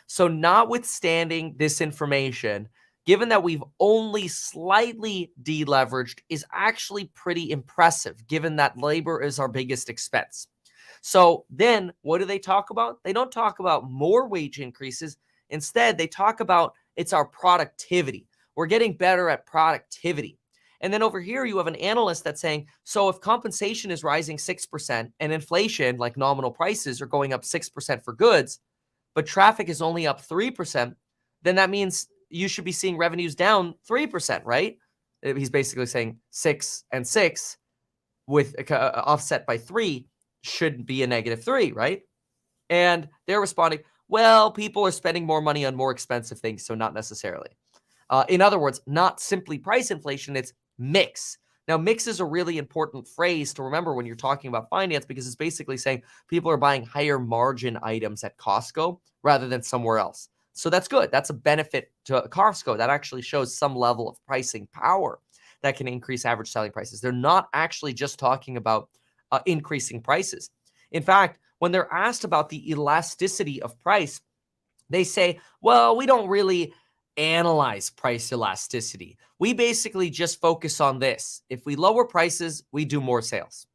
So notwithstanding this information, given that we've only slightly deleveraged, is actually pretty impressive, given that labor is our biggest expense. So then what do they talk about? They don't talk about more wage increases. Instead, they talk about it's our productivity. We're getting better at productivity. And then over here, you have an analyst that's saying, so if compensation is rising 6% and inflation, like nominal prices, are going up 6% for goods, but traffic is only up 3%, then that means you should be seeing revenues down 3%, right? He's basically saying 6 and 6 with offset by 3 should be a -3, right? And they're responding, well, people are spending more money on more expensive things, so not necessarily. In other words, not simply price inflation, it's mix. Now, mix is a really important phrase to remember when you're talking about finance because it's basically saying people are buying higher margin items at Costco rather than somewhere else. So that's good. That's a benefit to Costco. That actually shows some level of pricing power that can increase average selling prices. They're not actually just talking about increasing prices. In fact, when they're asked about the elasticity of price, they say, well, we don't really analyze price elasticity. We basically just focus on this. If we lower prices, we do more sales.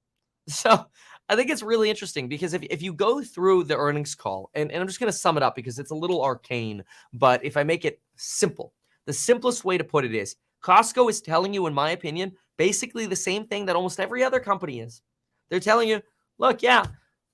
So I think it's really interesting because if you go through the earnings call, and I'm just going to sum it up because it's a little arcane, but if I make it simple, the simplest way to put it is Costco is telling you, in my opinion, basically the same thing that almost every other company is. They're telling you, look, yeah,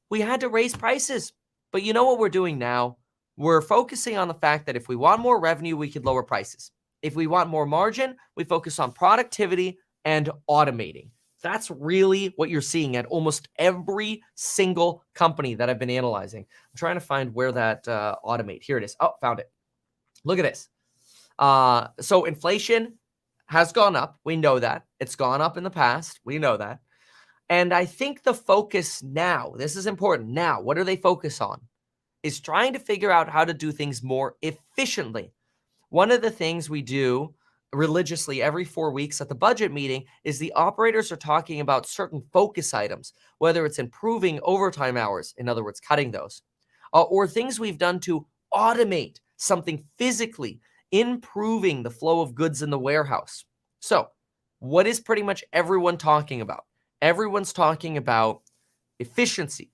we had to raise prices, but you know what we're doing now? We're focusing on the fact that if we want more revenue, we could lower prices. If we want more margin, we focus on productivity and automating. That's really what you're seeing at almost every single company that I've been analyzing. I'm trying to find where that automate. Here it is. Oh, found it. Look at this. So inflation has gone up. We know that. It's gone up in the past. We know that. And I think the focus now, this is important now, what do they focus on? Is trying to figure out how to do things more efficiently. One of the things we do religiously every 4 weeks at the budget meeting is the operators are talking about certain focus items, whether it's improving overtime hours, in other words, cutting those, or things we've done to automate something physically, improving the flow of goods in the warehouse. So what is pretty much everyone talking about? Everyone's talking about efficiency,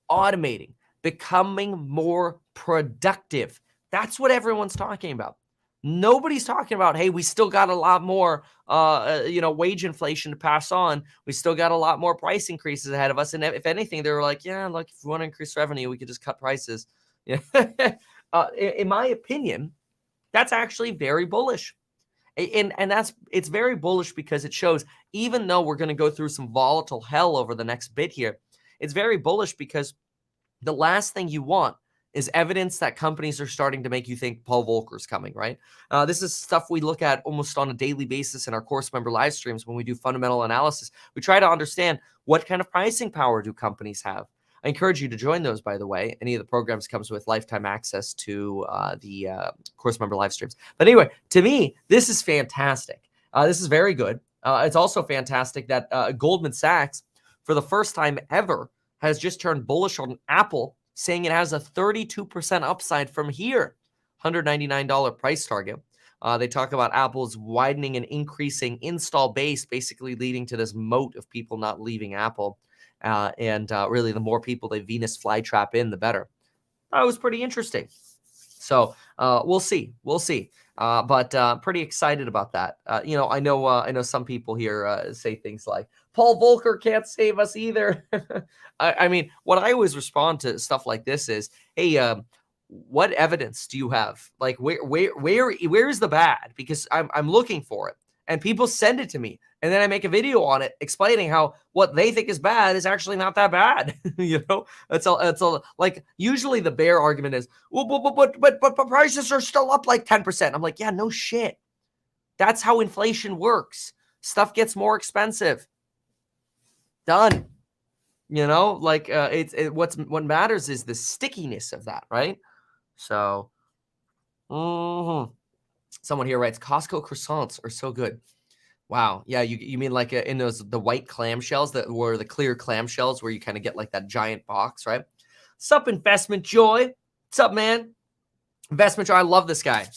automating, becoming more productive. That's what everyone's talking about. Nobody's talking about, hey, we still got a lot more, wage inflation to pass on. We still got a lot more price increases ahead of us. And if anything, they were like, yeah, look, if we want to increase revenue, we could just cut prices. In my opinion, that's actually very bullish. And it's very bullish because it shows, even though we're going to go through some volatile hell over the next bit here, it's very bullish because the last thing you want is evidence that companies are starting to make you think Paul Volcker's coming, right? This is stuff we look at almost on a daily basis in our course member live streams when we do fundamental analysis. We try to understand what kind of pricing power do companies have. I encourage you to join those, by the way. Any of the programs comes with lifetime access to the course member live streams. But anyway, to me, this is fantastic. This is very good. It's also fantastic that Goldman Sachs, for the first time ever, has just turned bullish on Apple, saying it has a 32% upside from here, $199 price target. They talk about Apple's widening and increasing install base, basically leading to this moat of people not leaving Apple. And really, the more people they Venus flytrap in, the better. That was pretty interesting. So we'll see. But pretty excited about that. I know some people here say things like, Paul Volcker can't save us either. I mean, what I always respond to stuff like this is, hey, what evidence do you have? Like, where is the bad? Because I'm looking for it, and people send it to me, and then I make a video on it explaining how what they think is bad is actually not that bad. It's all like, usually the bear argument is, well, but prices are still up like 10%. I'm like, yeah, no shit. That's how inflation works. Stuff gets more expensive. Done. What matters is the stickiness of that, right? So, someone here writes, Costco croissants are so good. Wow. Yeah, you mean like in the white clamshells that were the clear clamshells where you kind of get like that giant box, right? Sup, Investment Joy? What's up, man? Investment Joy, I love this guy.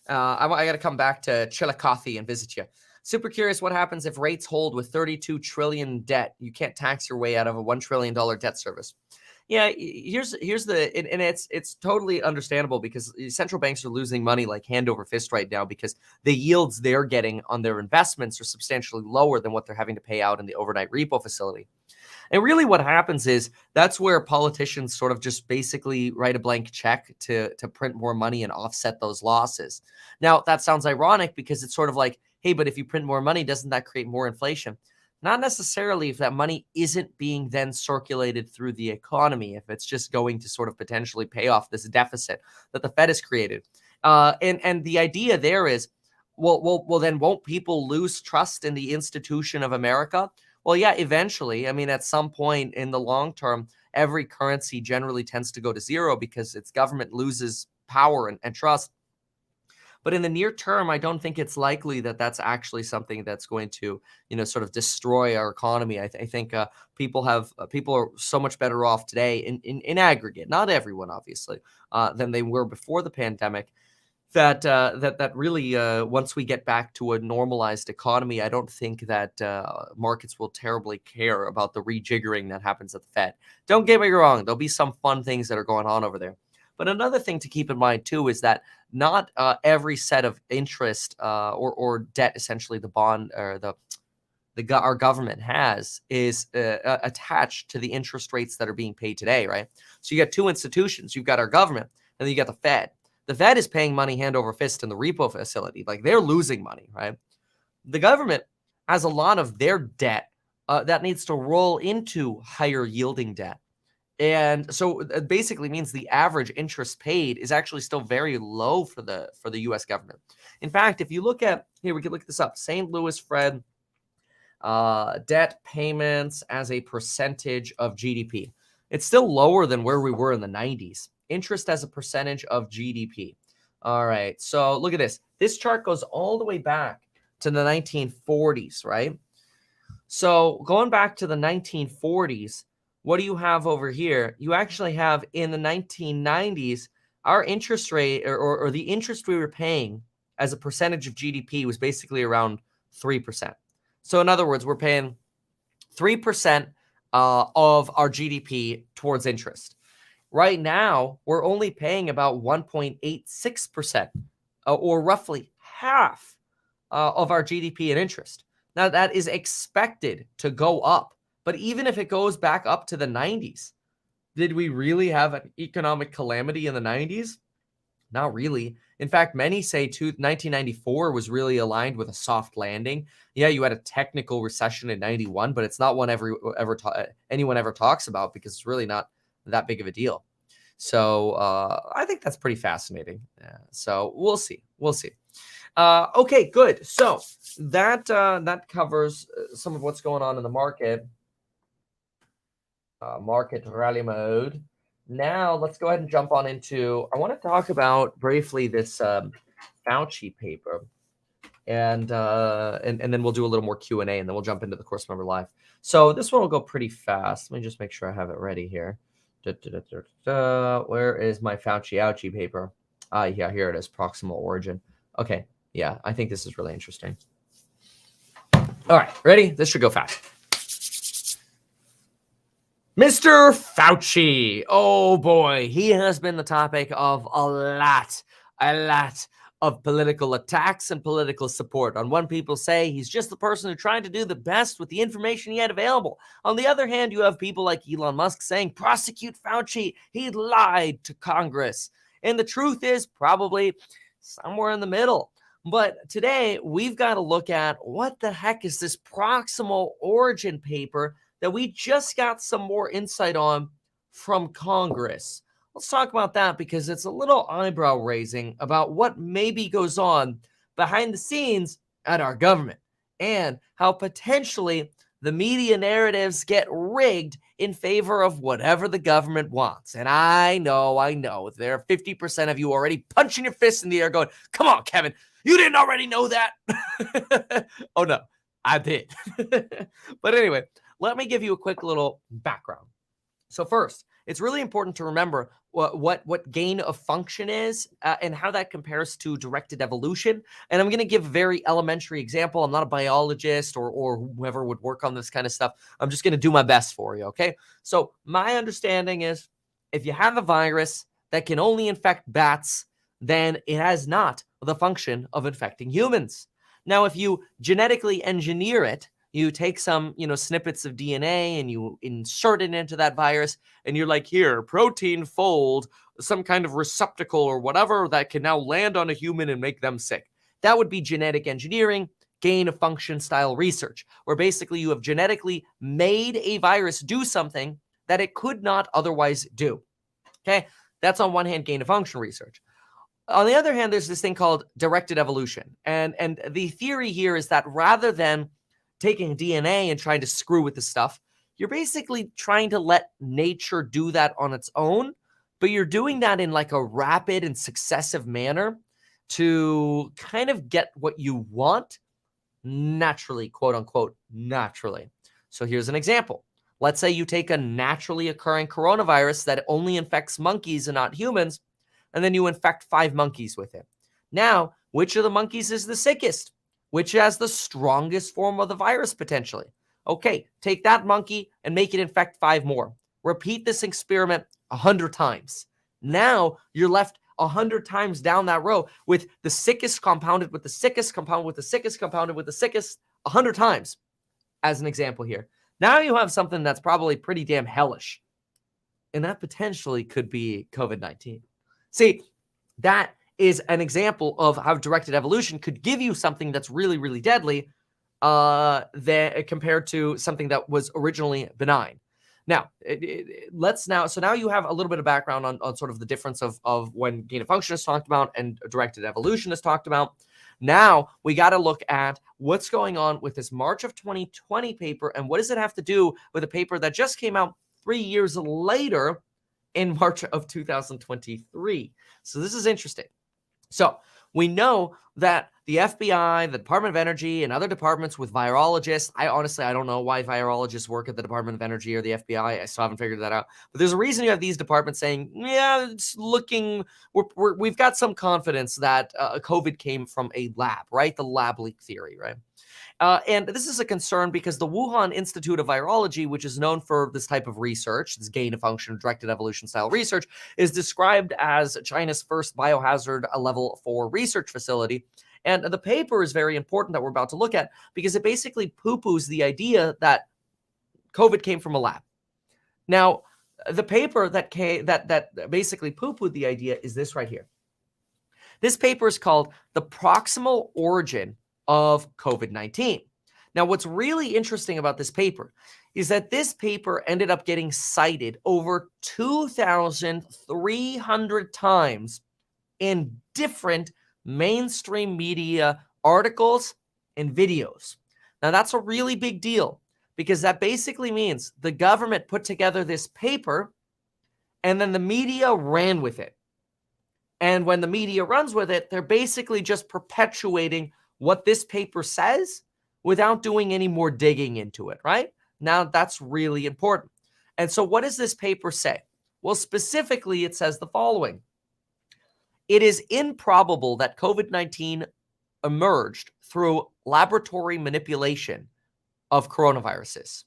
I got to come back to Chillicothe and visit you. Super curious what happens if rates hold with 32 trillion debt. You can't tax your way out of a $1 trillion debt service. Yeah, here's it's totally understandable, because central banks are losing money like hand over fist right now, because the yields they're getting on their investments are substantially lower than what they're having to pay out in the overnight repo facility. And really what happens is that's where politicians sort of just basically write a blank check to print more money and offset those losses. Now, that sounds ironic, because it's sort of like, hey, but if you print more money, doesn't that create more inflation? Not necessarily if that money isn't being then circulated through the economy, if it's just going to sort of potentially pay off this deficit that the Fed has created. And the idea there is, well, then won't people lose trust in the institution of America? Well, yeah, eventually. I mean, at some point in the long term, every currency generally tends to go to zero because its government loses power and trust. But in the near term, I don't think it's likely that that's actually something that's going to, sort of destroy our economy. I think people are so much better off today in aggregate, not everyone obviously, than they were before the pandemic. That really, once we get back to a normalized economy, I don't think that markets will terribly care about the rejiggering that happens at the Fed. Don't get me wrong; there'll be some fun things that are going on over there. But another thing to keep in mind too is that not every set of interest or debt, essentially the bond or our government has, is attached to the interest rates that are being paid today, right? So you got two institutions. You've got our government, and then you got the Fed. The Fed is paying money hand over fist in the repo facility. Like, they're losing money, right? The government has a lot of their debt that needs to roll into higher yielding debt. And so it basically means the average interest paid is actually still very low for the U.S. government. In fact, if you look at here, we can look this up. St. Louis Fed debt payments as a percentage of GDP. It's still lower than where we were in the 90s. Interest as a percentage of GDP. All right, so look at this. This chart goes all the way back to the 1940s, right? So going back to the 1940s, what do you have over here? You actually have in the 1990s, our interest rate or the interest we were paying as a percentage of GDP was basically around 3%. So in other words, we're paying 3% of our GDP towards interest. Right now, we're only paying about 1.86%, or roughly half of our GDP in interest. Now, that is expected to go up. But even if it goes back up to the 90s, did we really have an economic calamity in the 90s? Not really. In fact, many say 1994 was really aligned with a soft landing. Yeah, you had a technical recession in 91, but it's not one anyone ever talks about, because it's really not that big of a deal. So I think that's pretty fascinating. So we'll see. Okay, good. So that covers some of what's going on in the market. Market rally mode. Now let's go ahead and jump on into, I want to talk about briefly this Fauci paper. and then we'll do a little more Q&A, and then we'll jump into the course member live. So this one will go pretty fast. Let me just make sure I have it ready here. Where is my Fauci ouchie paper? Yeah, here it is, proximal origin. Okay, yeah, I think this is really interesting. All right, ready? This should go fast. Mr. Fauci. Oh boy, he has been the topic of a lot of political attacks and political support. On one, people say he's just the person who tried to do the best with the information he had available. On the other hand, you have people like Elon Musk saying, prosecute Fauci. He lied to Congress. And the truth is probably somewhere in the middle. But today, we've got to look at what the heck is this proximal origin paper that we just got some more insight on from Congress. Let's talk about that because it's a little eyebrow raising about what maybe goes on behind the scenes at our government and how potentially the media narratives get rigged in favor of whatever the government wants. And I know, there are 50% of you already punching your fists in the air going, come on, Kevin, you didn't already know that? Oh no, I did. But anyway, let me give you a quick little background. So first, it's really important to remember what gain of function is and how that compares to directed evolution. And I'm going to give a very elementary example. I'm not a biologist or whoever would work on this kind of stuff. I'm just going to do my best for you, okay? So my understanding is if you have a virus that can only infect bats, then it has not the function of infecting humans. Now, if you genetically engineer it, you take some, snippets of DNA and you insert it into that virus, and you're like, here, protein fold, some kind of receptacle or whatever that can now land on a human and make them sick. That would be genetic engineering, gain of function style research, where basically you have genetically made a virus do something that it could not otherwise do. Okay, that's on one hand, gain of function research. On the other hand, there's this thing called directed evolution. And the theory here is that rather than taking DNA and trying to screw with the stuff, you're basically trying to let nature do that on its own, but you're doing that in like a rapid and successive manner to kind of get what you want naturally, quote unquote, naturally. So here's an example. Let's say you take a naturally occurring coronavirus that only infects monkeys and not humans, and then you infect 5 monkeys with it. Now, which of the monkeys is the sickest? Which has the strongest form of the virus potentially? Okay, take that monkey and make it infect 5 more. Repeat this experiment 100 times. Now you're left 100 times down that row with the sickest compounded with the sickest compounded with the sickest compounded with the sickest 100 times, as an example here. Now you have something that's probably pretty damn hellish. And that potentially could be COVID-19. See, that is an example of how directed evolution could give you something that's really, really deadly compared to something that was originally benign. Now, so now you have a little bit of background on sort of the difference of when gain of function is talked about and directed evolution is talked about. Now we got to look at what's going on with this March of 2020 paper and what does it have to do with a paper that just came out 3 years later in March of 2023. So this is interesting. So we know that the FBI, the Department of Energy, and other departments with virologists, I don't know why virologists work at the Department of Energy or the FBI. I still haven't figured that out. But there's a reason you have these departments saying, yeah, it's looking, we've got some confidence that COVID came from a lab, right? The lab leak theory, right? And this is a concern because the Wuhan Institute of Virology, which is known for this type of research, this gain of function, directed evolution style research, is described as China's first biohazard level 4 research facility. And the paper is very important that we're about to look at because it basically poo-poos the idea that COVID came from a lab. Now, the paper that basically poo-pooed the idea is this right here. This paper is called The Proximal Origin of COVID-19. Now, what's really interesting about this paper is that this paper ended up getting cited over 2,300 times in different mainstream media articles and videos. Now, that's a really big deal because that basically means the government put together this paper and then the media ran with it. And when the media runs with it, they're basically just perpetuating what this paper says without doing any more digging into it, right? Now, that's really important. And so what does this paper say? Well, specifically, it says the following. It is improbable that COVID-19 emerged through laboratory manipulation of coronaviruses.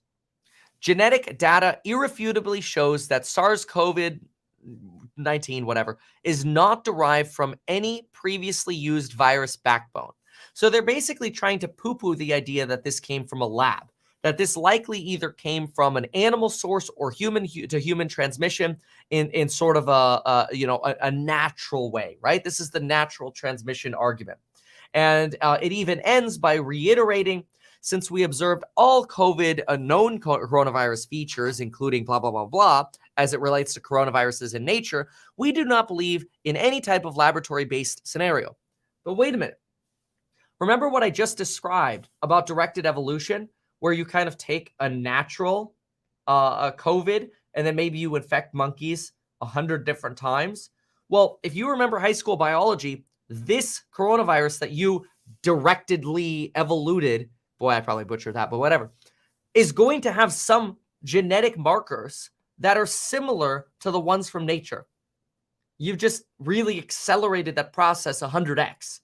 Genetic data irrefutably shows that SARS-CoV-19, whatever, is not derived from any previously used virus backbone. So they're basically trying to poo-poo the idea that this came from a lab, that this likely either came from an animal source or human to human transmission in sort of a natural way, right? This is the natural transmission argument. And it even ends by reiterating, since we observed all COVID known coronavirus features, including blah, blah, blah, blah, as it relates to coronaviruses in nature, we do not believe in any type of laboratory-based scenario. But wait a minute. Remember what I just described about directed evolution, where you kind of take a natural a COVID and then maybe you infect monkeys 100 different times? Well, if you remember high school biology, this coronavirus that you directedly evoluted, boy, I probably butchered that, but whatever, is going to have some genetic markers that are similar to the ones from nature. You've just really accelerated that process 100x,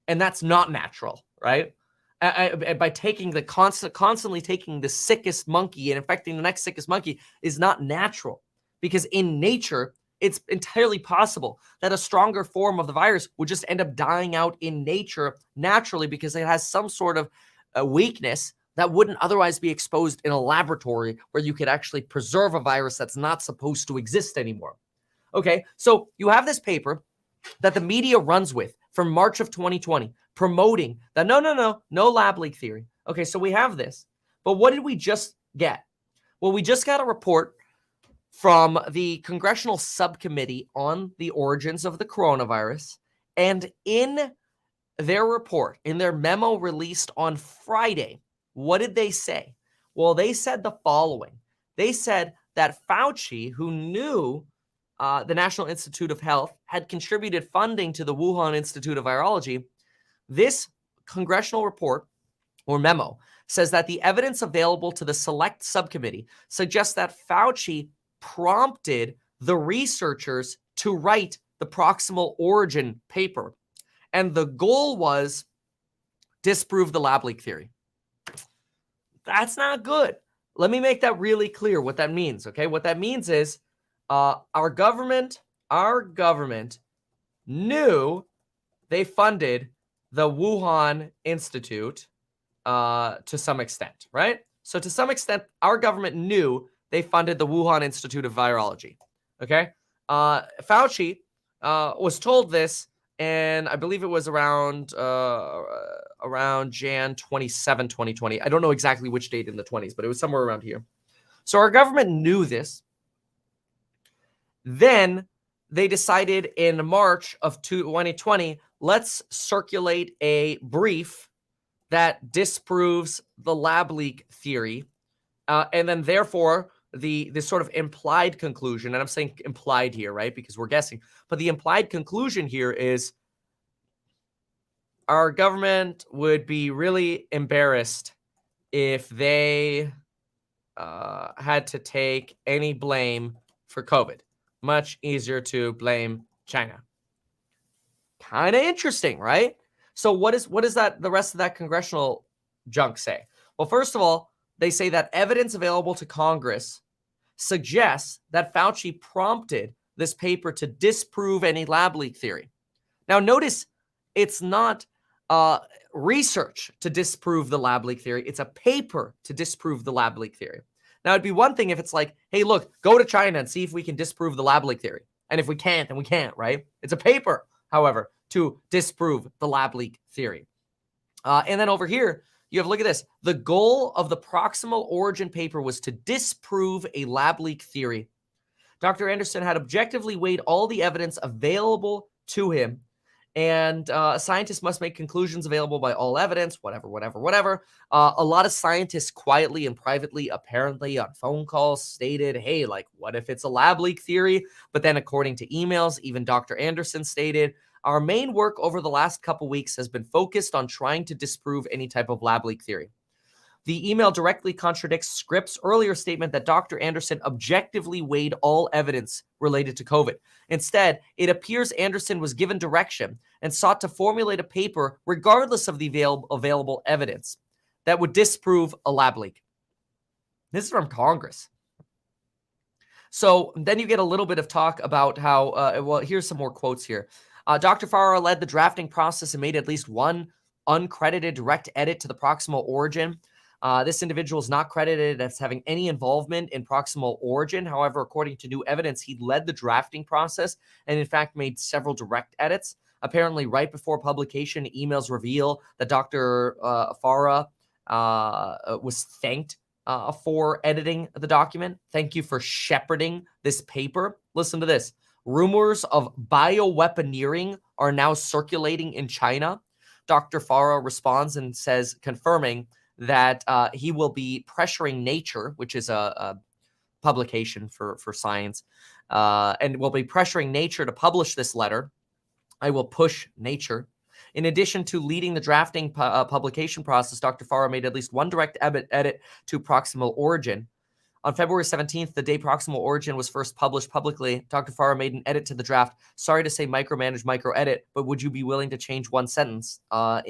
and that's not natural, right? By taking the constantly taking the sickest monkey and infecting the next sickest monkey is not natural, because in nature, it's entirely possible that a stronger form of the virus would just end up dying out in nature naturally because it has some sort of weakness that wouldn't otherwise be exposed in a laboratory where you could actually preserve a virus that's not supposed to exist anymore. Okay, so you have this paper that the media runs with from March of 2020, promoting that no lab leak theory. Okay, so we have this, but what did we just get? Well, we just got a report from the Congressional Subcommittee on the Origins of the Coronavirus, and in their report, in their memo released on Friday, what did they say? Well, they said the following. They said that Fauci, who knew the National Institute of Health, had contributed funding to the Wuhan Institute of Virology. This congressional report or memo says that the evidence available to the select subcommittee suggests that Fauci prompted the researchers to write the proximal origin paper. And the goal was disprove the lab leak theory. That's not good. Let me make that really clear what that means, okay? What that means is our government knew they funded the Wuhan Institute to some extent, right? So to some extent, our government knew they funded the Wuhan Institute of Virology, okay? Fauci was told this, and I believe it was around Jan 27, 2020. I don't know exactly which date in the 20s, but it was somewhere around here. So our government knew this. Then they decided in March of 2020, let's circulate a brief that disproves the lab leak theory. And then therefore, the sort of implied conclusion, and I'm saying implied here, right? Because we're guessing, but the implied conclusion here is our government would be really embarrassed if they had to take any blame for COVID. Much easier to blame China. Kind of interesting, right? So what is that? The rest of that congressional junk say? Well, first of all, they say that evidence available to Congress suggests that Fauci prompted this paper to disprove any lab leak theory. Now, notice it's not research to disprove the lab leak theory. It's a paper to disprove the lab leak theory. Now, it'd be one thing if it's like, hey, look, go to China and see if we can disprove the lab leak theory. And if we can't, then we can't, right? It's a paper, however, to disprove the lab leak theory. And then over here, you have, look at this. The goal of the proximal origin paper was to disprove a lab leak theory. Dr. Anderson had objectively weighed all the evidence available to him, and scientists must make conclusions available by all evidence, whatever. A lot of scientists quietly and privately, apparently on phone calls, stated, hey, like, what if it's a lab leak theory? But then according to emails, even Dr. Anderson stated, Our main work over the last couple weeks has been focused on trying to disprove any type of lab leak theory. The email directly contradicts Scripps' earlier statement that Dr. Anderson objectively weighed all evidence related to COVID. Instead, it appears Anderson was given direction and sought to formulate a paper regardless of the available evidence that would disprove a lab leak. This is from Congress. So then you get a little bit of talk about how, well, here's some more quotes here. Dr. Farah led the drafting process and made at least one uncredited direct edit to the proximal origin. This individual is not credited as having any involvement in proximal origin. However, according to new evidence, he led the drafting process and in fact made several direct edits. Apparently, right before publication, emails reveal that Dr. Farah was thanked for editing the document. Thank you for shepherding this paper. Listen to this. Rumors of bioweaponeering are now circulating in China. Dr. Farah responds and says, confirming that he will be pressuring Nature, which is a publication for science, and will be pressuring Nature to publish this letter. I will push Nature. In addition to leading the drafting publication process, Dr. Farah made at least one direct edit to proximal origin. On February 17th, the day proximal origin was first published publicly, Dr. Farah made an edit to the draft. Sorry to say micromanage, micro-edit, but would you be willing to change one sentence? I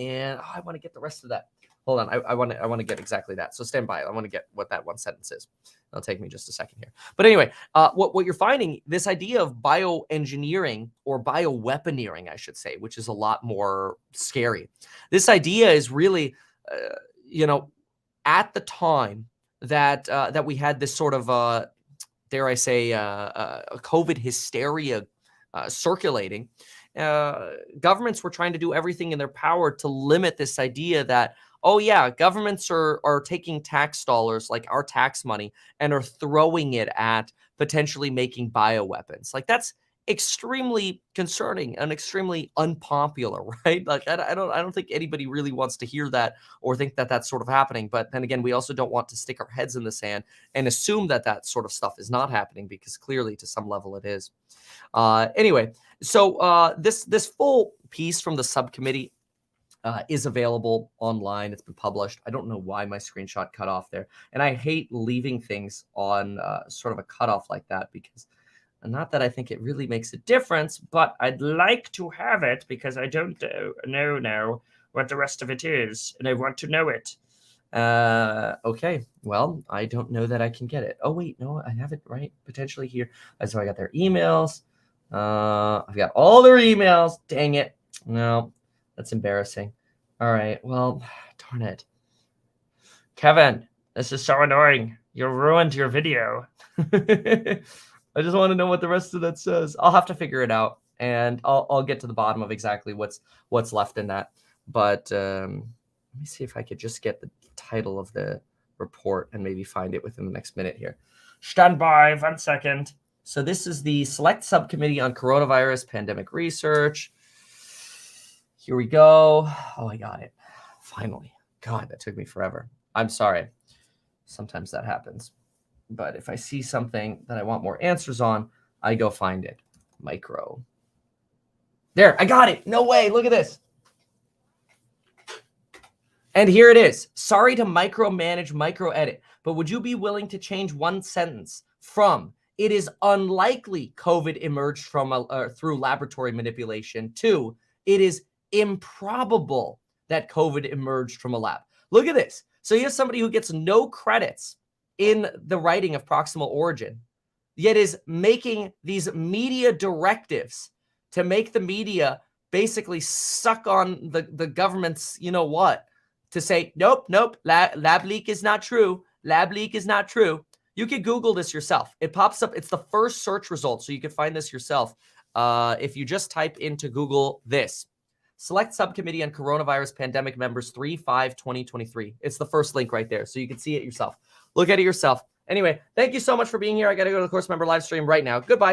want to get the rest of that. Hold on, I want to get exactly that. So stand by. I want to get what that one sentence is. It'll take me just a second here. But anyway, what you're finding, this idea of bioengineering or bioweaponeering, I should say, which is a lot more scary. This idea is really, at the time that we had this sort of, dare I say, COVID hysteria circulating, governments were trying to do everything in their power to limit this idea that, oh yeah, governments are taking tax dollars, like our tax money, and are throwing it at potentially making bioweapons. Like, that's extremely concerning and extremely unpopular, right? Like, I don't think anybody really wants to hear that or think that that's sort of happening. But then again, we also don't want to stick our heads in the sand and assume that that sort of stuff is not happening, because clearly to some level it is. Anyway, so this full piece from the subcommittee is available online. It's been published. I don't know why my screenshot cut off there. And I hate leaving things on sort of a cutoff like that, because not that I think it really makes a difference, but I'd like to have it because I don't know now what the rest of it is, and I want to know it. Okay, well, I don't know that I can get it. Oh, wait, no, I have it right potentially here. So I got their emails. I've got all their emails. Dang it. No, that's embarrassing. All right, well, darn it. Kevin, this is so annoying. You ruined your video. I just want to know what the rest of that says. I'll have to figure it out, and I'll get to the bottom of exactly what's left in that. But let me see if I could just get the title of the report and maybe find it within the next minute here. Stand by 1 second. So this is the Select Subcommittee on Coronavirus Pandemic Research. Here we go. Oh, I got it. Finally. God, that took me forever. I'm sorry. Sometimes that happens. But if I see something that I want more answers on, I go find it. Micro. There, I got it. No way. Look at this. And here it is. Sorry to micromanage, micro-edit, but would you be willing to change one sentence from "it is unlikely COVID emerged from through laboratory manipulation" to "it is improbable that COVID emerged from a lab"? Look at this. So you have somebody who gets no credits in the writing of proximal origin, yet is making these media directives to make the media basically suck on the government's, you know what, to say, nope, lab leak is not true. Lab leak is not true. You can Google this yourself. It pops up. It's the first search result, so you can find this yourself. If you just type into Google this, Select Subcommittee on Coronavirus Pandemic Members 3/5/2023. It's the first link right there, so you can see it yourself. Look at it yourself. Anyway, thank you so much for being here. I got to go to the course member live stream right now. Goodbye.